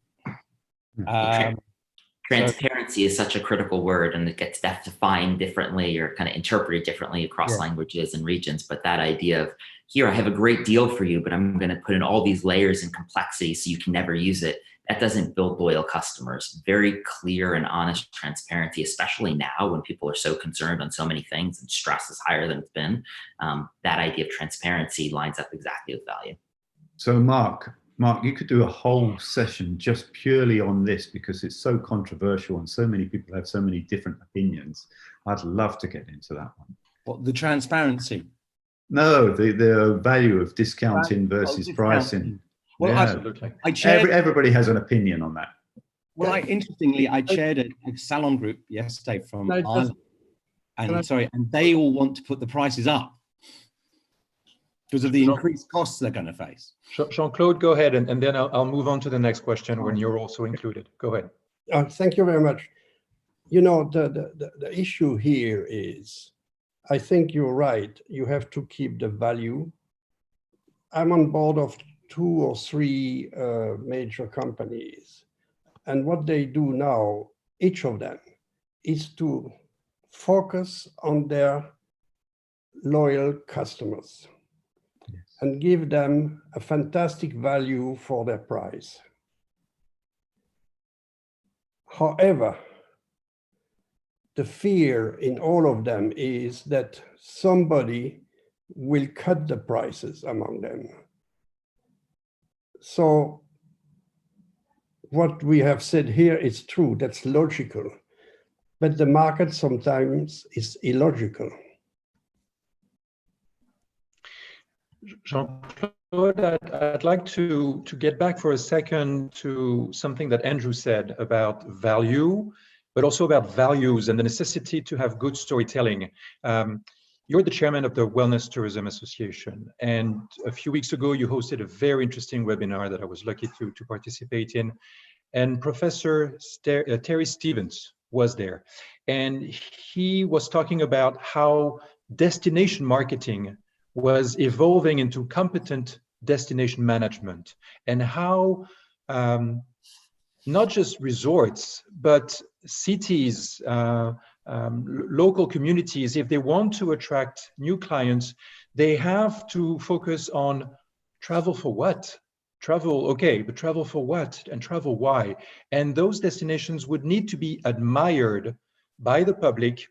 Transparency is such a critical word, and it gets defined differently or kind of interpreted differently across languages and regions. But that idea of, here, I have a great deal for you, but I'm going to put in all these layers and complexity so you can never use it, that doesn't build loyal customers. Very clear and honest transparency, especially now when people are so concerned on so many things and stress is higher than it's been. That idea of transparency lines up exactly with value. So Mark, you could do a whole session just purely on this, because it's so controversial and so many people have so many different opinions. I'd love to get into that one. What, the transparency? No, the value of discounting versus pricing. Well, yeah. Absolutely. Everybody has an opinion on that. Well, interestingly, I chaired a salon group yesterday from Ireland, and they all want to put the prices up because of the increased costs they're going to face. Jean-Claude, go ahead, and then I'll move on to the next question when you're also included. Go ahead. Thank you very much. The issue here is, I think you're right. You have to keep the value. I'm on board of 2 or 3 major companies. And what they do now, each of them, is to focus on their loyal customers and give them a fantastic value for their price. However, the fear in all of them is that somebody will cut the prices among them. So what we have said here is true, that's logical, but the market sometimes is illogical. Jean-Claude, I'd like to get back for a second to something that Andrew said about value, but also about values and the necessity to have good storytelling. You're the chairman of the Wellness Tourism Association, and a few weeks ago you hosted a very interesting webinar that I was lucky to participate in, and Professor Terry Stevens was there, and he was talking about how destination marketing was evolving into competent destination management, and how not just resorts, but cities, local communities, if they want to attract new clients, they have to focus on travel for what? Travel, okay, but travel for what? And travel why? And those destinations would need to be admired by the public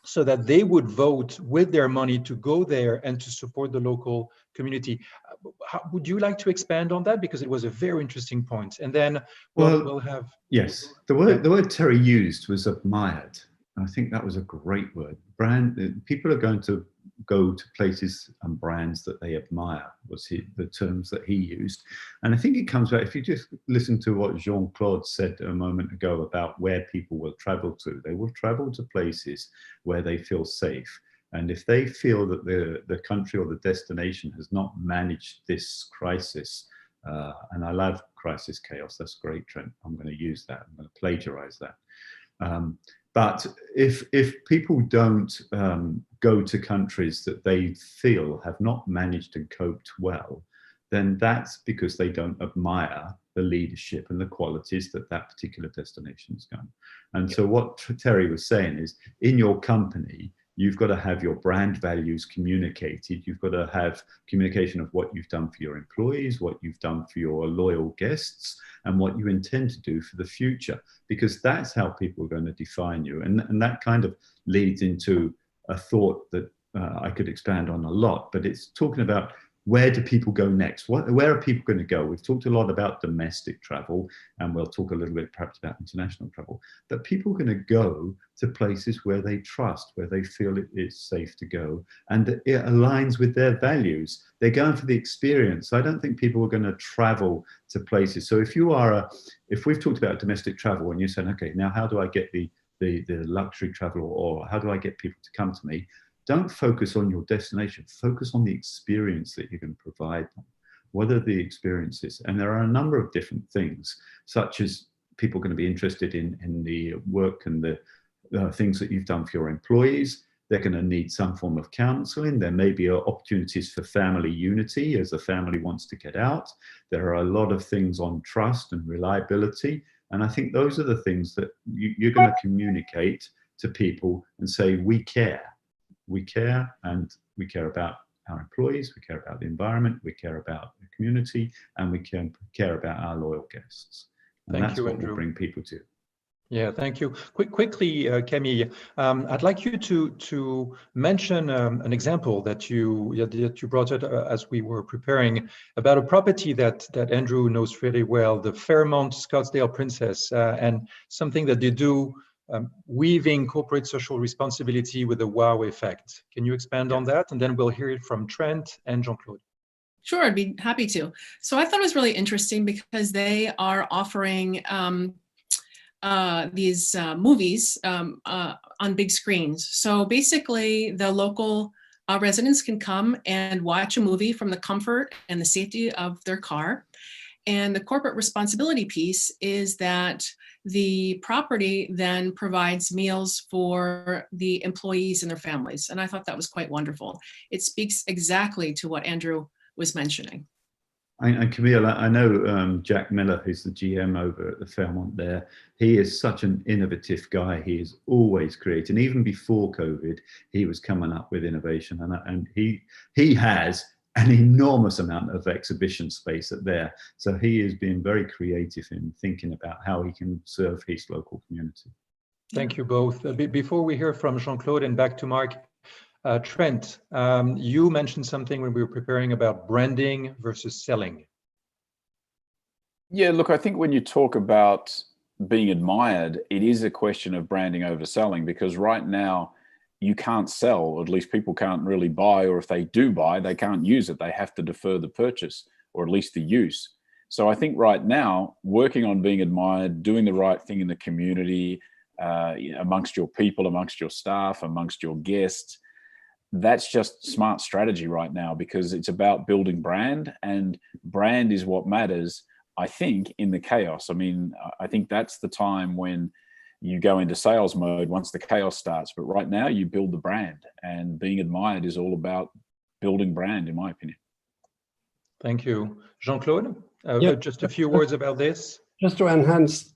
so that they would vote with their money to go there and to support the local community. Would you like to expand on that? Because it was a very interesting point. And then we'll have... Yes, the word Terry used was admired. I think that was a great word. People are going to go to places and brands that they admire, was the terms that he used. And I think it comes back, if you just listen to what Jean-Claude said a moment ago about where people will travel to, they will travel to places where they feel safe. And if they feel that the country or the destination has not managed this crisis, and I love crisis chaos, that's great, Trent, I'm going to use that, I'm going to plagiarize that. But if people don't go to countries that they feel have not managed and coped well, then that's because they don't admire the leadership and the qualities that that particular destination has got. And so what Terry was saying is, in your company, you've got to have your brand values communicated. You've got to have communication of what you've done for your employees, what you've done for your loyal guests, and what you intend to do for the future, because that's how people are going to define you. And that kind of leads into a thought that I could expand on a lot, but it's talking about, where do people go next? Where are people going to go? We've talked a lot about domestic travel, and we'll talk a little bit perhaps about international travel, but people are going to go to places where they trust, where they feel it's safe to go, and it aligns with their values. They're going for the experience. I don't think people are going to travel to places. So if we've talked about domestic travel and you're saying, okay, now how do I get the luxury travel, or how do I get people to come to me? Don't focus on your destination, focus on the experience that you can provide them. What are the experiences? And there are a number of different things, such as people are going to be interested in the work and the things that you've done for your employees. They're going to need some form of counseling. There may be opportunities for family unity as the family wants to get out. There are a lot of things on trust and reliability. And I think those are the things that you're going to communicate to people and say, we care. We care, and we care about our employees, we care about the environment, we care about the community, and we care about our loyal guests. And that's what will bring people to. Yeah, thank you. Quickly, Camille, I'd like you to mention an example that you brought it as we were preparing, about a property that Andrew knows really well, the Fairmont Scottsdale Princess, and something that they do, weaving corporate social responsibility with a wow effect. Can you expand on that? And then we'll hear it from Trent and Jean-Claude. Sure, I'd be happy to. So I thought it was really interesting because they are offering these movies on big screens. So basically the local residents can come and watch a movie from the comfort and the safety of their car. And the corporate responsibility piece is that the property then provides meals for the employees and their families. And I thought that was quite wonderful. It speaks exactly to what Andrew was mentioning. And Camille, I know Jack Miller, who's the GM over at the Fairmont there. He is such an innovative guy. He is always creating. Even before COVID, he was coming up with innovation, and he has an enormous amount of exhibition space at there. So he is being very creative in thinking about how he can serve his local community. Thank you both. Before we hear from Jean-Claude and back to Mark, Trent, you mentioned something when we were preparing about branding versus selling. Yeah, look, I think when you talk about being admired, it is a question of branding over selling, because right now you can't sell, or at least people can't really buy, or if they do buy, they can't use it. They have to defer the purchase, or at least the use. So I think right now, working on being admired, doing the right thing in the community, amongst your people, amongst your staff, amongst your guests, that's just smart strategy right now, because it's about building brand, and brand is what matters, I think, in the chaos. I mean, I think that's the time when you go into sales mode once the chaos starts. But right now you build the brand, and being admired is all about building brand, in my opinion. Thank you. Jean-Claude, Yeah. just a few words about this. Just to enhance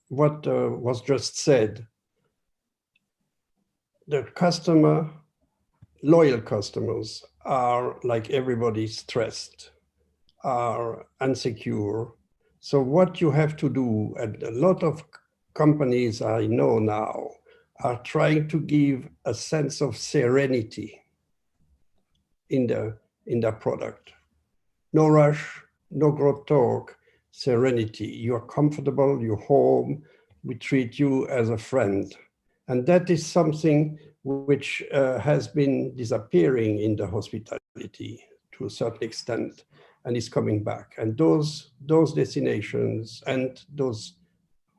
what was just said, the customer, loyal customers are, like everybody, stressed, are insecure. So what you have to do, and a lot of companies I know now are trying to give a sense of serenity in the product. No rush, no growth talk, serenity. You're comfortable, you're home, we treat you as a friend. And that is something which has been disappearing in the hospitality to a certain extent, and is coming back. And those destinations and those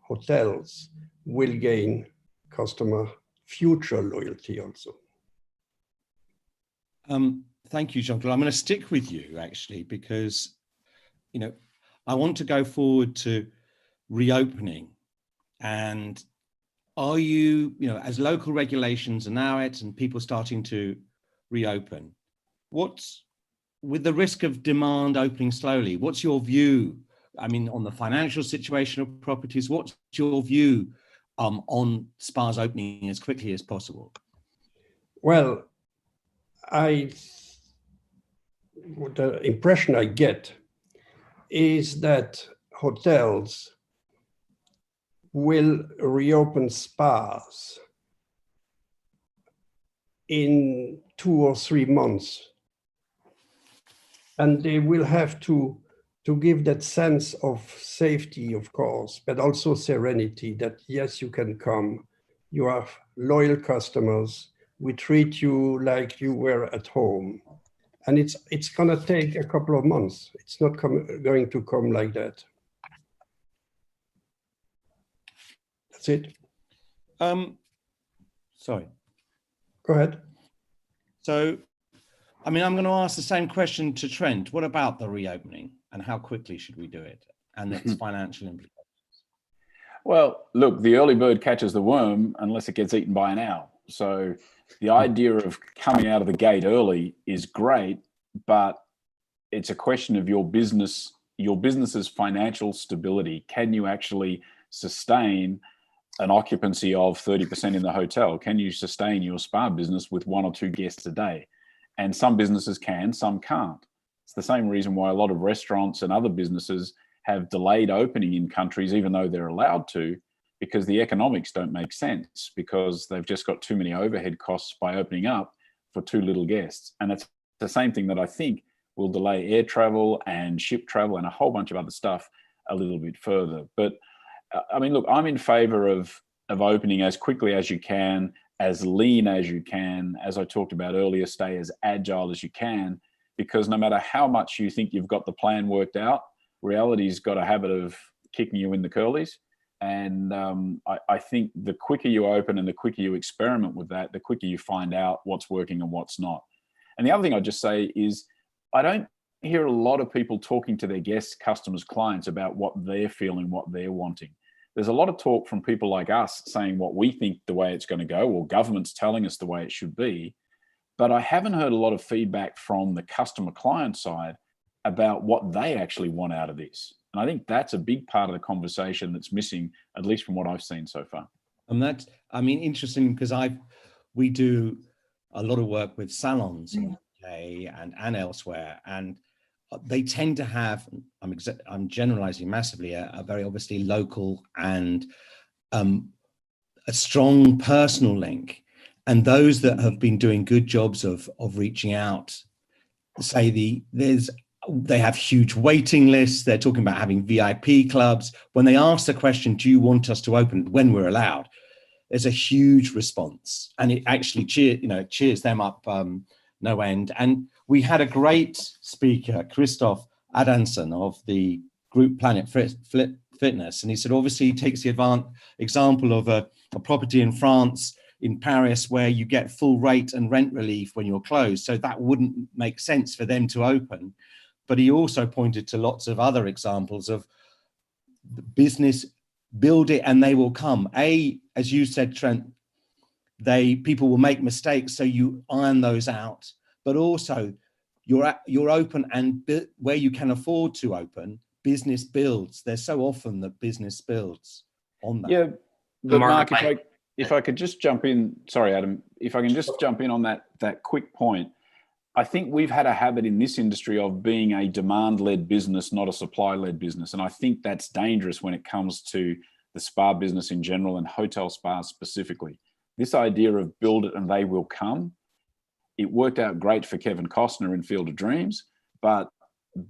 hotels will gain customer future loyalty also. Thank you, Jean-Claude. I'm going to stick with you, actually, because, I want to go forward to reopening. And are you, as local regulations are now and people starting to reopen, with the risk of demand opening slowly, what's your view, on the financial situation of properties? What's your view on spas opening as quickly as possible? Well, the impression I get is that hotels will reopen spas in 2 or 3 months. And they will have to give that sense of safety, of course, but also serenity, that yes, you can come, you are loyal customers, we treat you like you were at home. And it's gonna take a couple of months. It's not going to come like that. That's it. Sorry. Go ahead. So, I'm going to ask the same question to Trent. What about the reopening, and how quickly should we do it, and its financial implications? Well, look, the early bird catches the worm unless it gets eaten by an owl. So the idea of coming out of the gate early is great, but it's a question of your business's financial stability. Can you actually sustain an occupancy of 30% in the hotel? Can you sustain your spa business with 1 or 2 guests a day? And some businesses can, some can't. It's the same reason why a lot of restaurants and other businesses have delayed opening in countries, even though they're allowed to, because the economics don't make sense, because they've just got too many overhead costs by opening up for too little guests. And it's the same thing that I think will delay air travel and ship travel and a whole bunch of other stuff a little bit further. But look, I'm in favor of opening as quickly as you can, as lean as you can, as I talked about earlier, stay as agile as you can, because no matter how much you think you've got the plan worked out, reality's got a habit of kicking you in the curlies. And I think the quicker you open and the quicker you experiment with that, the quicker you find out what's working and what's not. And the other thing I'd just say is, I don't hear a lot of people talking to their guests, customers, clients about what they're feeling, what they're wanting. There's a lot of talk from people like us saying what we think the way it's going to go, or governments telling us the way it should be. But I haven't heard a lot of feedback from the customer client side about what they actually want out of this. And I think that's a big part of the conversation that's missing, at least from what I've seen so far. And that's, interesting, because we do a lot of work with salons in the UK and elsewhere, and they tend to have, I'm generalizing massively, a very obviously local and a strong personal link. And those that have been doing good jobs of reaching out say they have huge waiting lists. They're talking about having VIP clubs. When they ask the question, do you want us to open when we're allowed? There's a huge response, and it actually cheers them up no end. And we had a great speaker, Christoph Adanson of the group Planet Fitness, and he said obviously he takes the example of a property in France, in Paris, where you get full rate and rent relief when you're closed, so that wouldn't make sense for them to open. But he also pointed to lots of other examples of the business, build it and they will come. As you said, Trent, people will make mistakes, so you iron those out. But also, you're open, and where you can afford to open, business builds. There's so often that business builds on that. Yeah, but Mark, if I could just jump in. Sorry, Adam. If I can just jump in on that quick point. I think we've had a habit in this industry of being a demand-led business, not a supply-led business. And I think that's dangerous when it comes to the spa business in general and hotel spas specifically. This idea of build it and they will come, it worked out great for Kevin Costner in Field of Dreams, but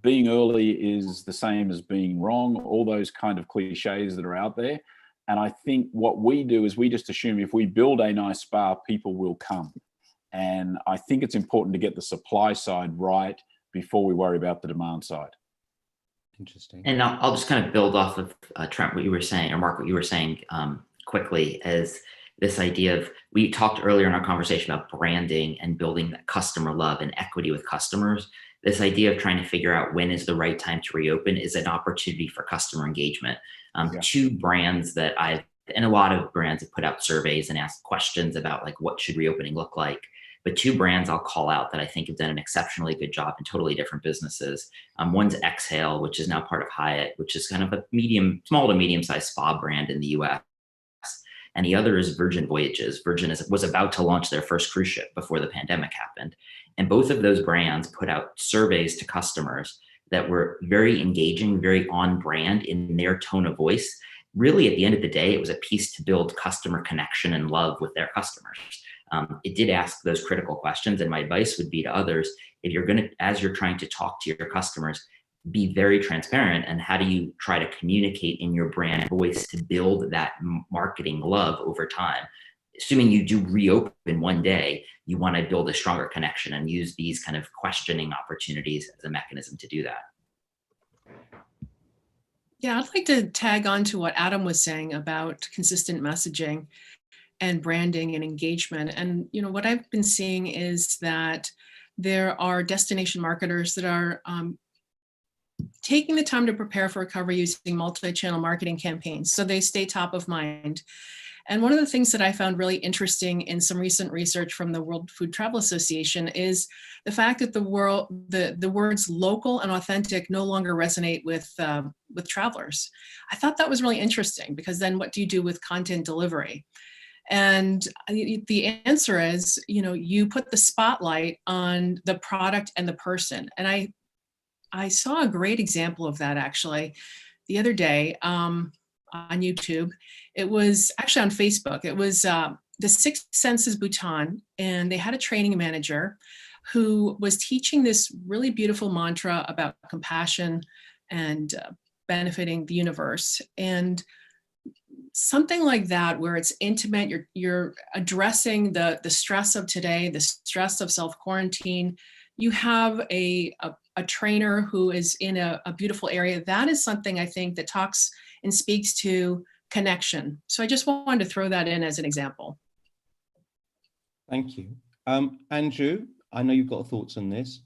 being early is the same as being wrong, all those kind of cliches that are out there. And I think what we do is we just assume if we build a nice spa, people will come. And I think it's important to get the supply side right before we worry about the demand side. Interesting. And I'll just kind of build off of Trent, what you were saying, or Mark, what you were saying quickly, as this idea of, we talked earlier in our conversation about branding and building that customer love and equity with customers. This idea of trying to figure out when is the right time to reopen is an opportunity for customer engagement. Two brands that and a lot of brands have put out surveys and asked questions about like, what should reopening look like? But two brands I'll call out that I think have done an exceptionally good job in totally different businesses. One's Exhale, which is now part of Hyatt, which is kind of a small to medium-sized spa brand in the US. And the other is Virgin Voyages. Virgin was about to launch their first cruise ship before the pandemic happened. And both of those brands put out surveys to customers that were very engaging, very on brand in their tone of voice. Really, at the end of the day, it was a piece to build customer connection and love with their customers. It did ask those critical questions, and my advice would be to others, if you're going to, as you're trying to talk to your customers, be very transparent. And how do you try to communicate in your brand voice to build that marketing love over time? Assuming you do reopen one day, you want to build a stronger connection and use these kind of questioning opportunities as a mechanism to do that. Yeah, I'd like to tag on to what Adam was saying about consistent messaging and branding and engagement. And what I've been seeing is that there are destination marketers that are taking the time to prepare for recovery using multi-channel marketing campaigns, so they stay top of mind. And one of the things that I found really interesting in some recent research from the World Food Travel Association is the fact that the words local and authentic no longer resonate with travelers. I thought that was really interesting, because then what do you do with content delivery? And the answer is, you put the spotlight on the product and the person. And I saw a great example of that actually the other day on YouTube. It was actually on Facebook. It was the Six Senses Bhutan, and they had a training manager who was teaching this really beautiful mantra about compassion and benefiting the universe. And something like that, where it's intimate, you're addressing the stress of today, the stress of self-quarantine. You have a trainer who is in a beautiful area. That is something I think that talks and speaks to connection. So I just wanted to throw that in as an example. Thank you. Andrew, I know you've got thoughts on this.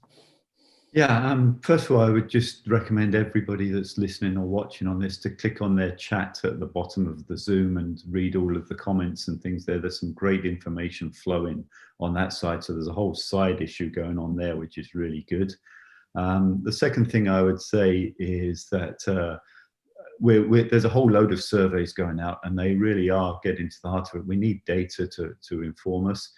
Yeah, first of all, I would just recommend everybody that's listening or watching on this to click on their chat at the bottom of the Zoom and read all of the comments and things there. There's some great information flowing on that side. So there's a whole side issue going on there, which is really good. The second thing I would say is that there's a whole load of surveys going out, and they really are getting to the heart of it. We need data to inform us.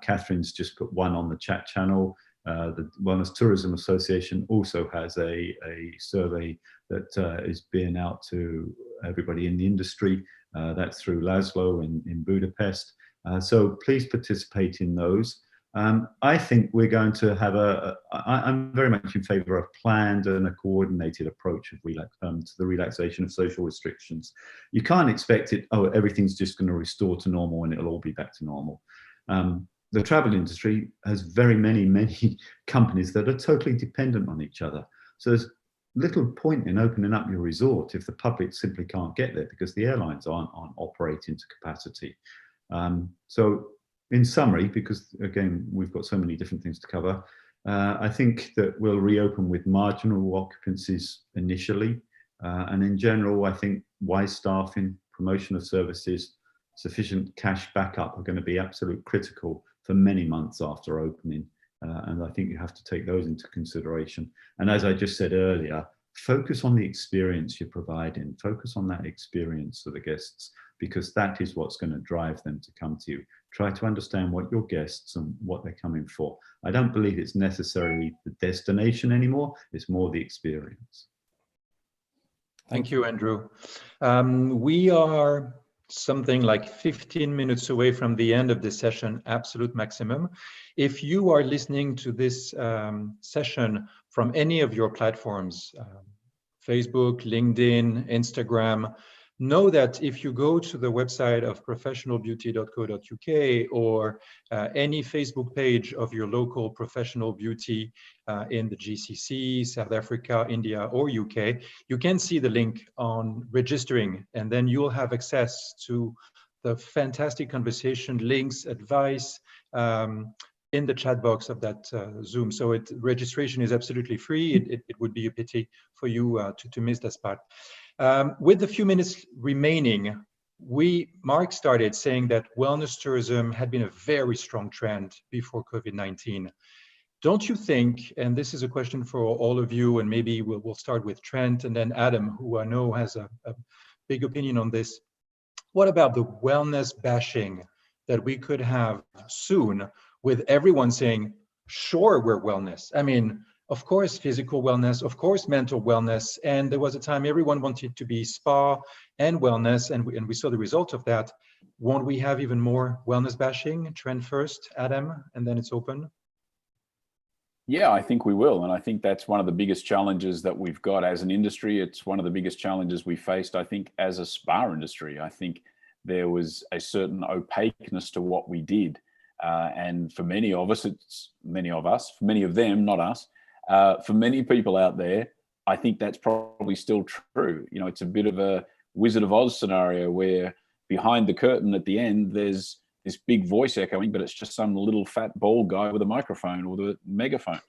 Catherine's just put one on the chat channel. The Wellness Tourism Association also has a survey that is being out to everybody in the industry. That's through Laszlo in Budapest. So please participate in those. I think we're going to have I'm very much in favor of planned and a coordinated approach of to the relaxation of social restrictions. You can't expect it, oh, everything's just going to restore to normal and it'll all be back to normal. The travel industry has many companies that are totally dependent on each other. So there's little point in opening up your resort if the public simply can't get there because the airlines aren't operating to capacity. So in summary, because again, we've got so many different things to cover, I think that we'll reopen with marginal occupancies initially. And in general, I think wise staffing, promotion of services, sufficient cash backup are going to be absolute critical for many months after opening. And I think you have to take those into consideration. And as I just said earlier, focus on the experience you're providing, focus on that experience for the guests, because that is what's going to drive them to come to you. Try to understand what your guests and what they're coming for. I don't believe it's necessarily the destination anymore, it's more the experience. Thank you, Andrew. We are something like 15 minutes away from the end of the session, absolute maximum. If you are listening to this session from any of your platforms, Facebook, LinkedIn, Instagram, know that if you go to the website of professionalbeauty.co.uk or any Facebook page of your local professional beauty in the GCC, South Africa, India, or UK, you can see the link on registering, and then you'll have access to the fantastic conversation, links, advice in the chat box of that Zoom. So registration is absolutely free. It would be a pity for you to miss that part. With the few minutes remaining, Mark started saying that wellness tourism had been a very strong trend before COVID-19. Don't you think, and this is a question for all of you, and maybe we'll start with Trent and then Adam, who I know has a big opinion on this. What about the wellness bashing that we could have soon with everyone saying, sure, we're wellness. I mean, of course, physical wellness, of course, mental wellness. And there was a time everyone wanted to be spa and wellness, and we saw the result of that. Won't we have even more wellness bashing? Trent first, Adam, and then it's open. Yeah, I think we will. And I think that's one of the biggest challenges that we've got as an industry. It's one of the biggest challenges we faced, I think, as a spa industry. I think there was a certain opaqueness to what we did. And for many of us, for many of them, not us, for many people out there, I think that's probably still true. You know, it's a bit of a Wizard of Oz scenario where behind the curtain at the end, there's this big voice echoing, but it's just some little fat bald guy with a microphone or the megaphone.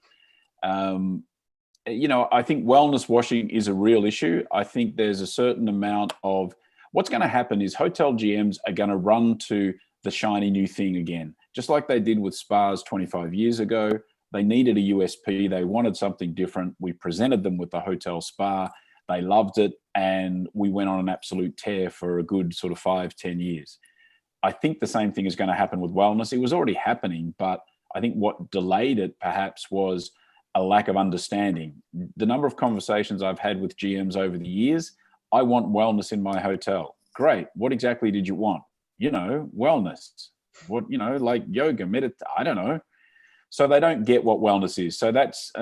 You know, I think wellness washing is a real issue. I think there's a certain amount of what's going to happen is hotel GMs are going to run to the shiny new thing again, just like they did with spas 25 years ago. They needed a USP. They wanted something different. We presented them with the hotel spa. They loved it. And we went on an absolute tear for a good sort of 5-10 years. I think the same thing is going to happen with wellness. It was already happening, but I think what delayed it perhaps was a lack of understanding. The number of conversations I've had with GMs over the years, I want wellness in my hotel. Great. What exactly did you want? You know, wellness. What, you know, like yoga, I don't know. So they don't get what wellness is. So that's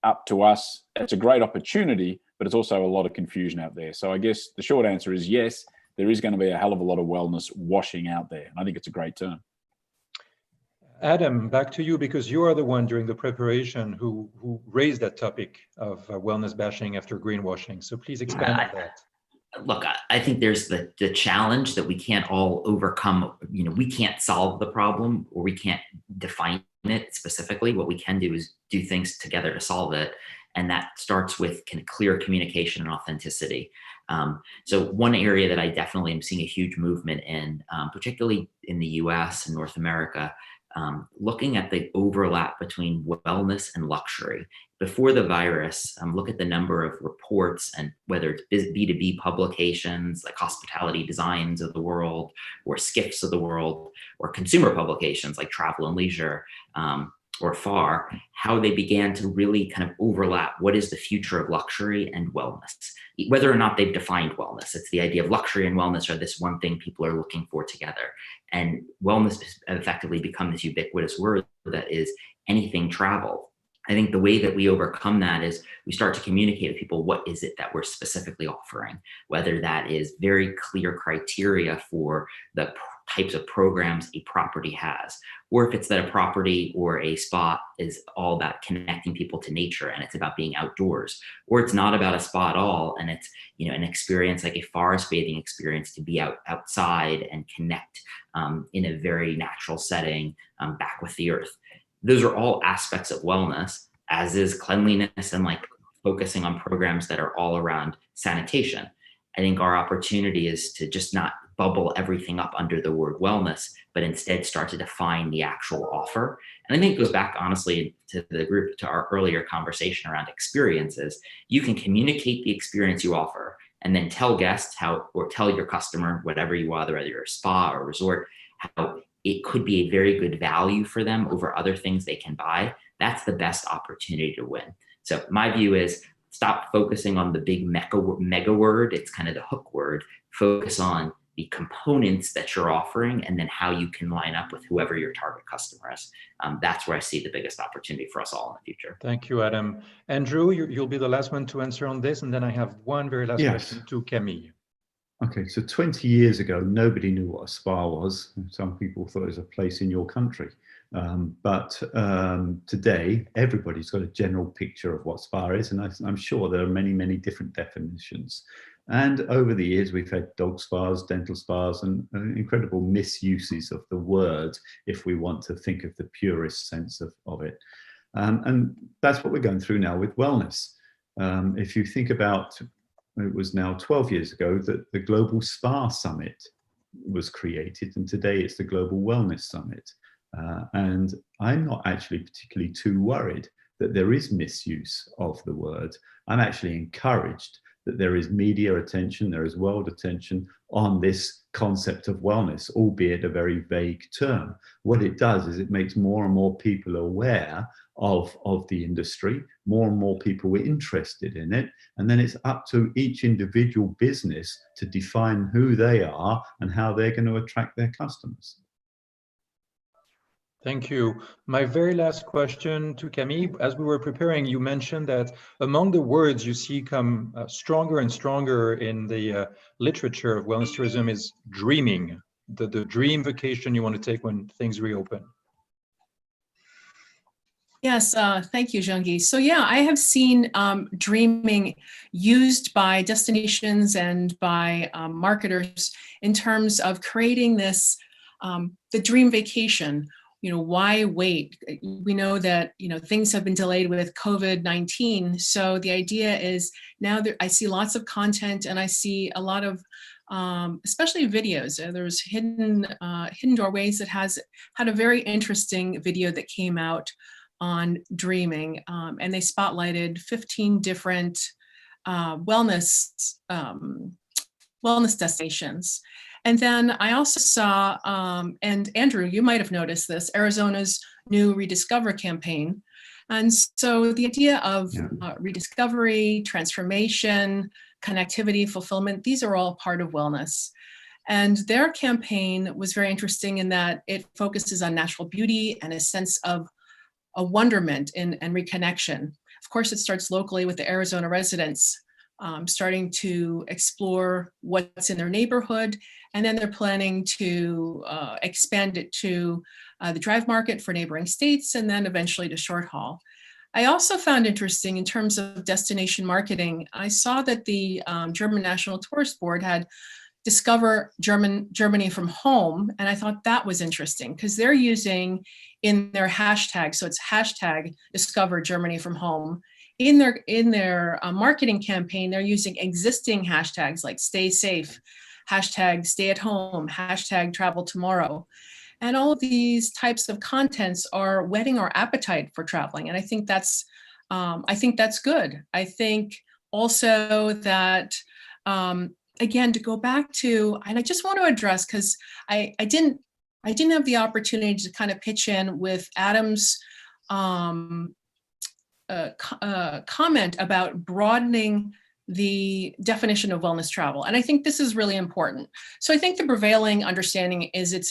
up to us. It's a great opportunity, but it's also a lot of confusion out there. So I guess the short answer is yes, there is going to be a hell of a lot of wellness washing out there. And I think it's a great term. Adam, back to you, because you are the one during the preparation who raised that topic of wellness bashing after greenwashing. So please expand on that. Look, I think there's the challenge that we can't all overcome. You know, we can't solve the problem, or we can't define it specifically. What we can do is do things together to solve it. And that starts with clear communication and authenticity. So one area that I definitely am seeing a huge movement in, particularly in the US and North America, looking at the overlap between wellness and luxury. Before the virus, look at the number of reports, and whether it's B2B publications like Hospitality Designs of the world, or Skiffs of the world, or consumer publications like Travel and Leisure, or far, how they began to really kind of overlap what is the future of luxury and wellness. Whether or not they've defined wellness, it's the idea of luxury and wellness are this one thing people are looking for together. And wellness has effectively become this ubiquitous word that is anything travel. I think the way that we overcome that is we start to communicate to people what is it that we're specifically offering, whether that is very clear criteria for the types of programs a property has, or if it's that a property or a spa is all about connecting people to nature and it's about being outdoors, or it's not about a spa at all and it's, you know, an experience like a forest bathing experience to be outside and connect in a very natural setting back with the earth. Those are all aspects of wellness, as is cleanliness and like focusing on programs that are all around sanitation. I think our opportunity is to just not bubble everything up under the word wellness, but instead start to define the actual offer. And I think it goes back honestly to the group, to our earlier conversation around experiences. You can communicate the experience you offer and then tell guests how, or tell your customer, whatever you are, whether you're a spa or a resort, how it could be a very good value for them over other things they can buy. That's the best opportunity to win. So my view is stop focusing on the big mega word. It's kind of the hook word. Focus on the components that you're offering and then how you can line up with whoever your target customer is. That's where I see the biggest opportunity for us all in the future. Thank you, Adam. Andrew, you'll be the last one to answer on this. And then I have one very last question to Camille. Okay, so 20 years ago, nobody knew what a spa was. Some people thought it was a place in your country. But today, everybody's got a general picture of what spa is, and I'm sure there are many, many different definitions. And over the years, we've had dog spas, dental spas, and incredible misuses of the word, if we want to think of the purest sense of it. And that's what we're going through now with wellness. If you think about, it was now 12 years ago that the Global Spa Summit was created, and today it's the Global Wellness Summit. And I'm not actually particularly too worried that there is misuse of the word. I'm actually encouraged that there is media attention, there is world attention on this concept of wellness, albeit a very vague term. What it does is it makes more and more people aware of the industry, more and more people are interested in it, and then it's up to each individual business to define who they are and how they're going to attract their customers. Thank you. My very last question to Camille, as we were preparing, you mentioned that among the words you see come stronger and stronger in the literature of wellness tourism is dreaming, the dream vacation you want to take when things reopen. Yes, thank you, Jean-Guy. So yeah, I have seen dreaming used by destinations and by marketers in terms of creating this, the dream vacation. You know, why wait? We know that, you know, things have been delayed with COVID-19. So the idea is now that I see lots of content and I see a lot of, especially videos. There's Hidden Doorways that had a very interesting video that came out on dreaming, and they spotlighted 15 different wellness destinations. And then I also saw, and Andrew, you might have noticed this, Arizona's new Rediscover campaign. And so the idea of rediscovery, transformation, connectivity, fulfillment, these are all part of wellness. And their campaign was very interesting in that it focuses on natural beauty and a sense of a wonderment and reconnection. Of course, it starts locally with the Arizona residents starting to explore what's in their neighborhood, and then they're planning to expand it to the Drive Market for neighboring states, and then eventually to short haul. I also found interesting in terms of destination marketing, I saw that the German National Tourist Board had Discover Germany from Home, and I thought that was interesting because they're using in their hashtag, so it's hashtag Discover Germany from Home. In their marketing campaign, they're using existing hashtags like stay safe, hashtag stay at home, hashtag travel tomorrow. And all of these types of contents are whetting our appetite for traveling. And I think that's good. I think also that, again, to go back to, and I just want to address, because I didn't have the opportunity to kind of pitch in with Adam's comment about broadening the definition of wellness travel. And I think this is really important. So I think the prevailing understanding is it's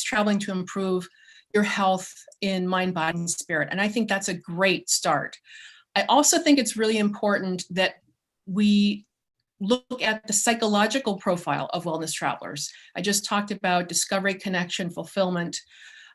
traveling to improve your health in mind, body, and spirit. And I think that's a great start. I also think it's really important that we look at the psychological profile of wellness travelers. I just talked about discovery, connection, fulfillment,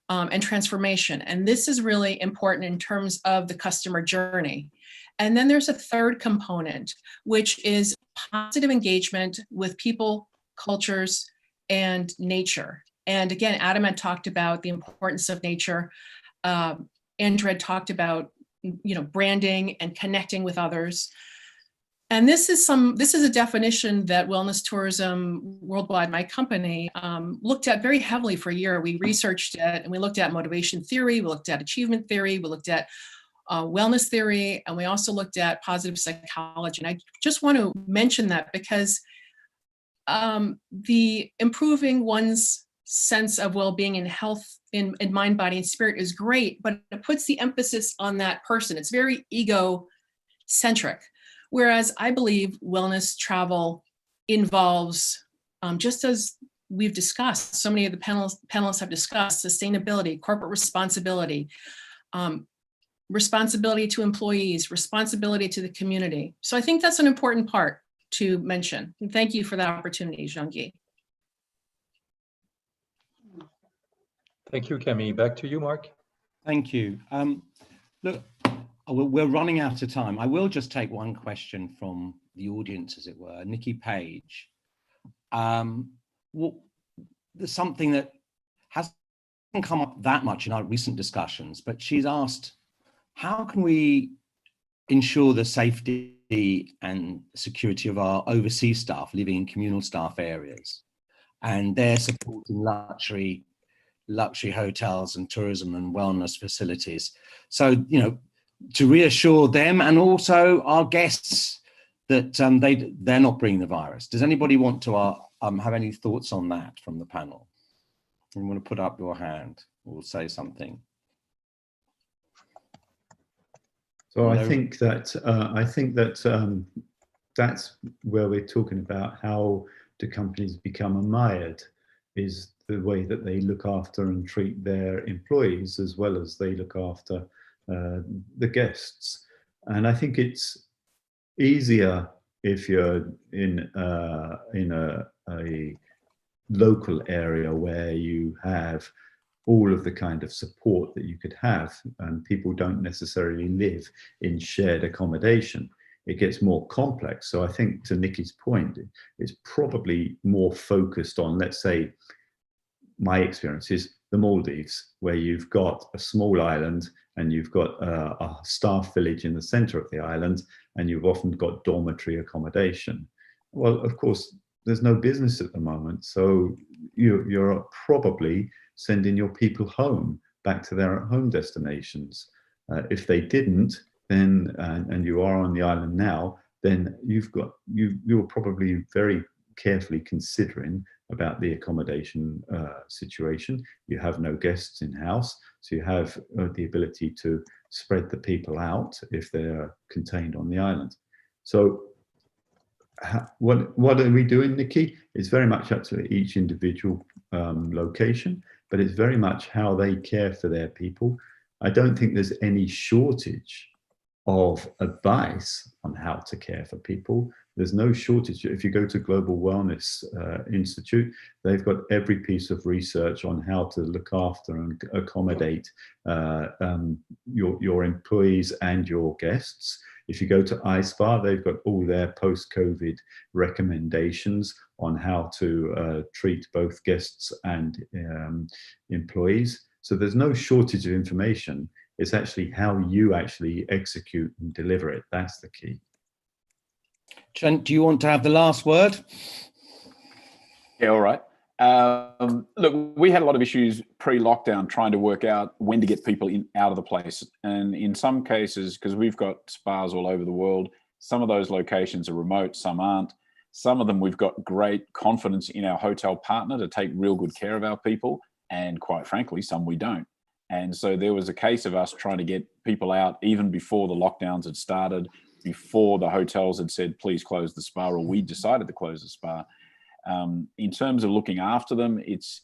and transformation. And this is really important in terms of the customer journey. And then there's a third component, which is positive engagement with people, cultures, and nature. And again, Adam had talked about the importance of nature. Andrew had talked about, branding and connecting with others. And this is a definition that Wellness Tourism Worldwide, my company, looked at very heavily for a year. We researched it, and we looked at motivation theory, we looked at achievement theory, we looked at wellness theory, and we also looked at positive psychology. And I just want to mention that because the improving one's sense of well-being and health in mind, body, and spirit is great, but it puts the emphasis on that person. It's very ego-centric. Whereas I believe wellness travel involves, just as we've discussed, so many of the panelists have discussed, sustainability, corporate responsibility, responsibility to employees, responsibility to the community. So I think that's an important part to mention. And thank you for that opportunity, Jean-Guy. Thank you, Camille. Back to you, Mark. Thank you. Look, we're running out of time. I will just take one question from the audience, as it were. Nikki Page. There's something that hasn't come up that much in our recent discussions, but she's asked, how can we ensure the safety and security of our overseas staff living in communal staff areas and their supporting luxury hotels and tourism and wellness facilities? So, to reassure them and also our guests that they're not bringing the virus. Does anybody want to have any thoughts on that from the panel? You want to put up your hand or say something? So I think that that's where we're talking about how do companies become admired, is the way that they look after and treat their employees as well as they look after the guests. And I think it's easier if you're in a local area where you have all of the kind of support that you could have, and people don't necessarily live in shared accommodation. It gets more complex. So I think, to Nikki's point, it's probably more focused on, let's say, my experience is the Maldives, where you've got a small island and you've got a staff village in the center of the island, and you've often got dormitory accommodation. Well, of course, there's no business at the moment, so you're probably sending your people home, back to their home destinations. If they didn't, then and you are on the island now, then you're probably very carefully considering about the accommodation situation. You have no guests in house, so you have the ability to spread the people out if they're contained on the island. So what are we doing, Nikki? It's very much up to each individual location, but it's very much how they care for their people. I don't think there's any shortage of advice on how to care for people. There's no shortage. If you go to Global Wellness Institute, they've got every piece of research on how to look after and accommodate your employees and your guests. If you go to iSpa, they've got all their post-COVID recommendations on how to treat both guests and employees. So there's no shortage of information. It's actually how you actually execute and deliver it. That's the key. Trent, do you want to have the last word? Yeah, all right. Look, we had a lot of issues pre-lockdown trying to work out when to get people out of the place. And in some cases, because we've got spas all over the world, some of those locations are remote, some aren't. Some of them we've got great confidence in our hotel partner to take real good care of our people. And quite frankly, some we don't. And so there was a case of us trying to get people out even before the lockdowns had started, before the hotels had said, please close the spa, or we decided to close the spa. In terms of looking after them, it's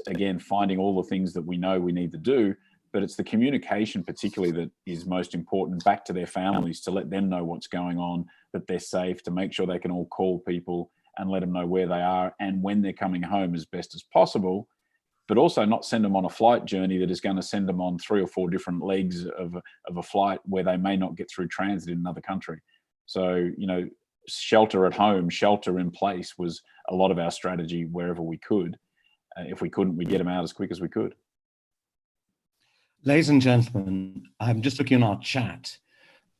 again, finding all the things that we know we need to do, but it's the communication particularly that is most important back to their families, to let them know what's going on, that they're safe, to make sure they can all call people and let them know where they are and when they're coming home as best as possible, but also not send them on a flight journey that is going to send them on 3 or 4 different legs of a flight where they may not get through transit in another country. So, you know, shelter at home, shelter in place was a lot of our strategy wherever we could. If we couldn't, we'd get them out as quick as we could. Ladies and gentlemen, I'm just looking at our chat.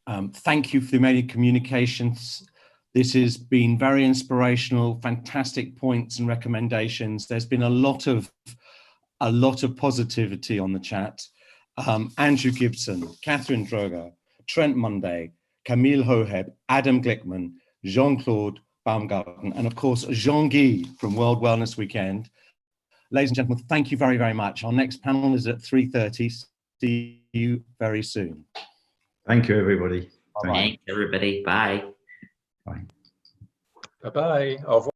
Thank you for the many communications. This has been very inspirational, fantastic points and recommendations. There's been a lot of positivity on the chat. Andrew Gibson, Catherine Droger, Trent Monday, Camille Hoheb, Adam Glickman, Jean-Claude Baumgarten, and of course, Jean-Guy from World Wellness Weekend. Ladies and gentlemen, thank you very, very much. Our next panel is at 3:30. See you very soon. Thank you, everybody. Thanks, everybody. Bye. Bye. Bye-bye. Au revoir.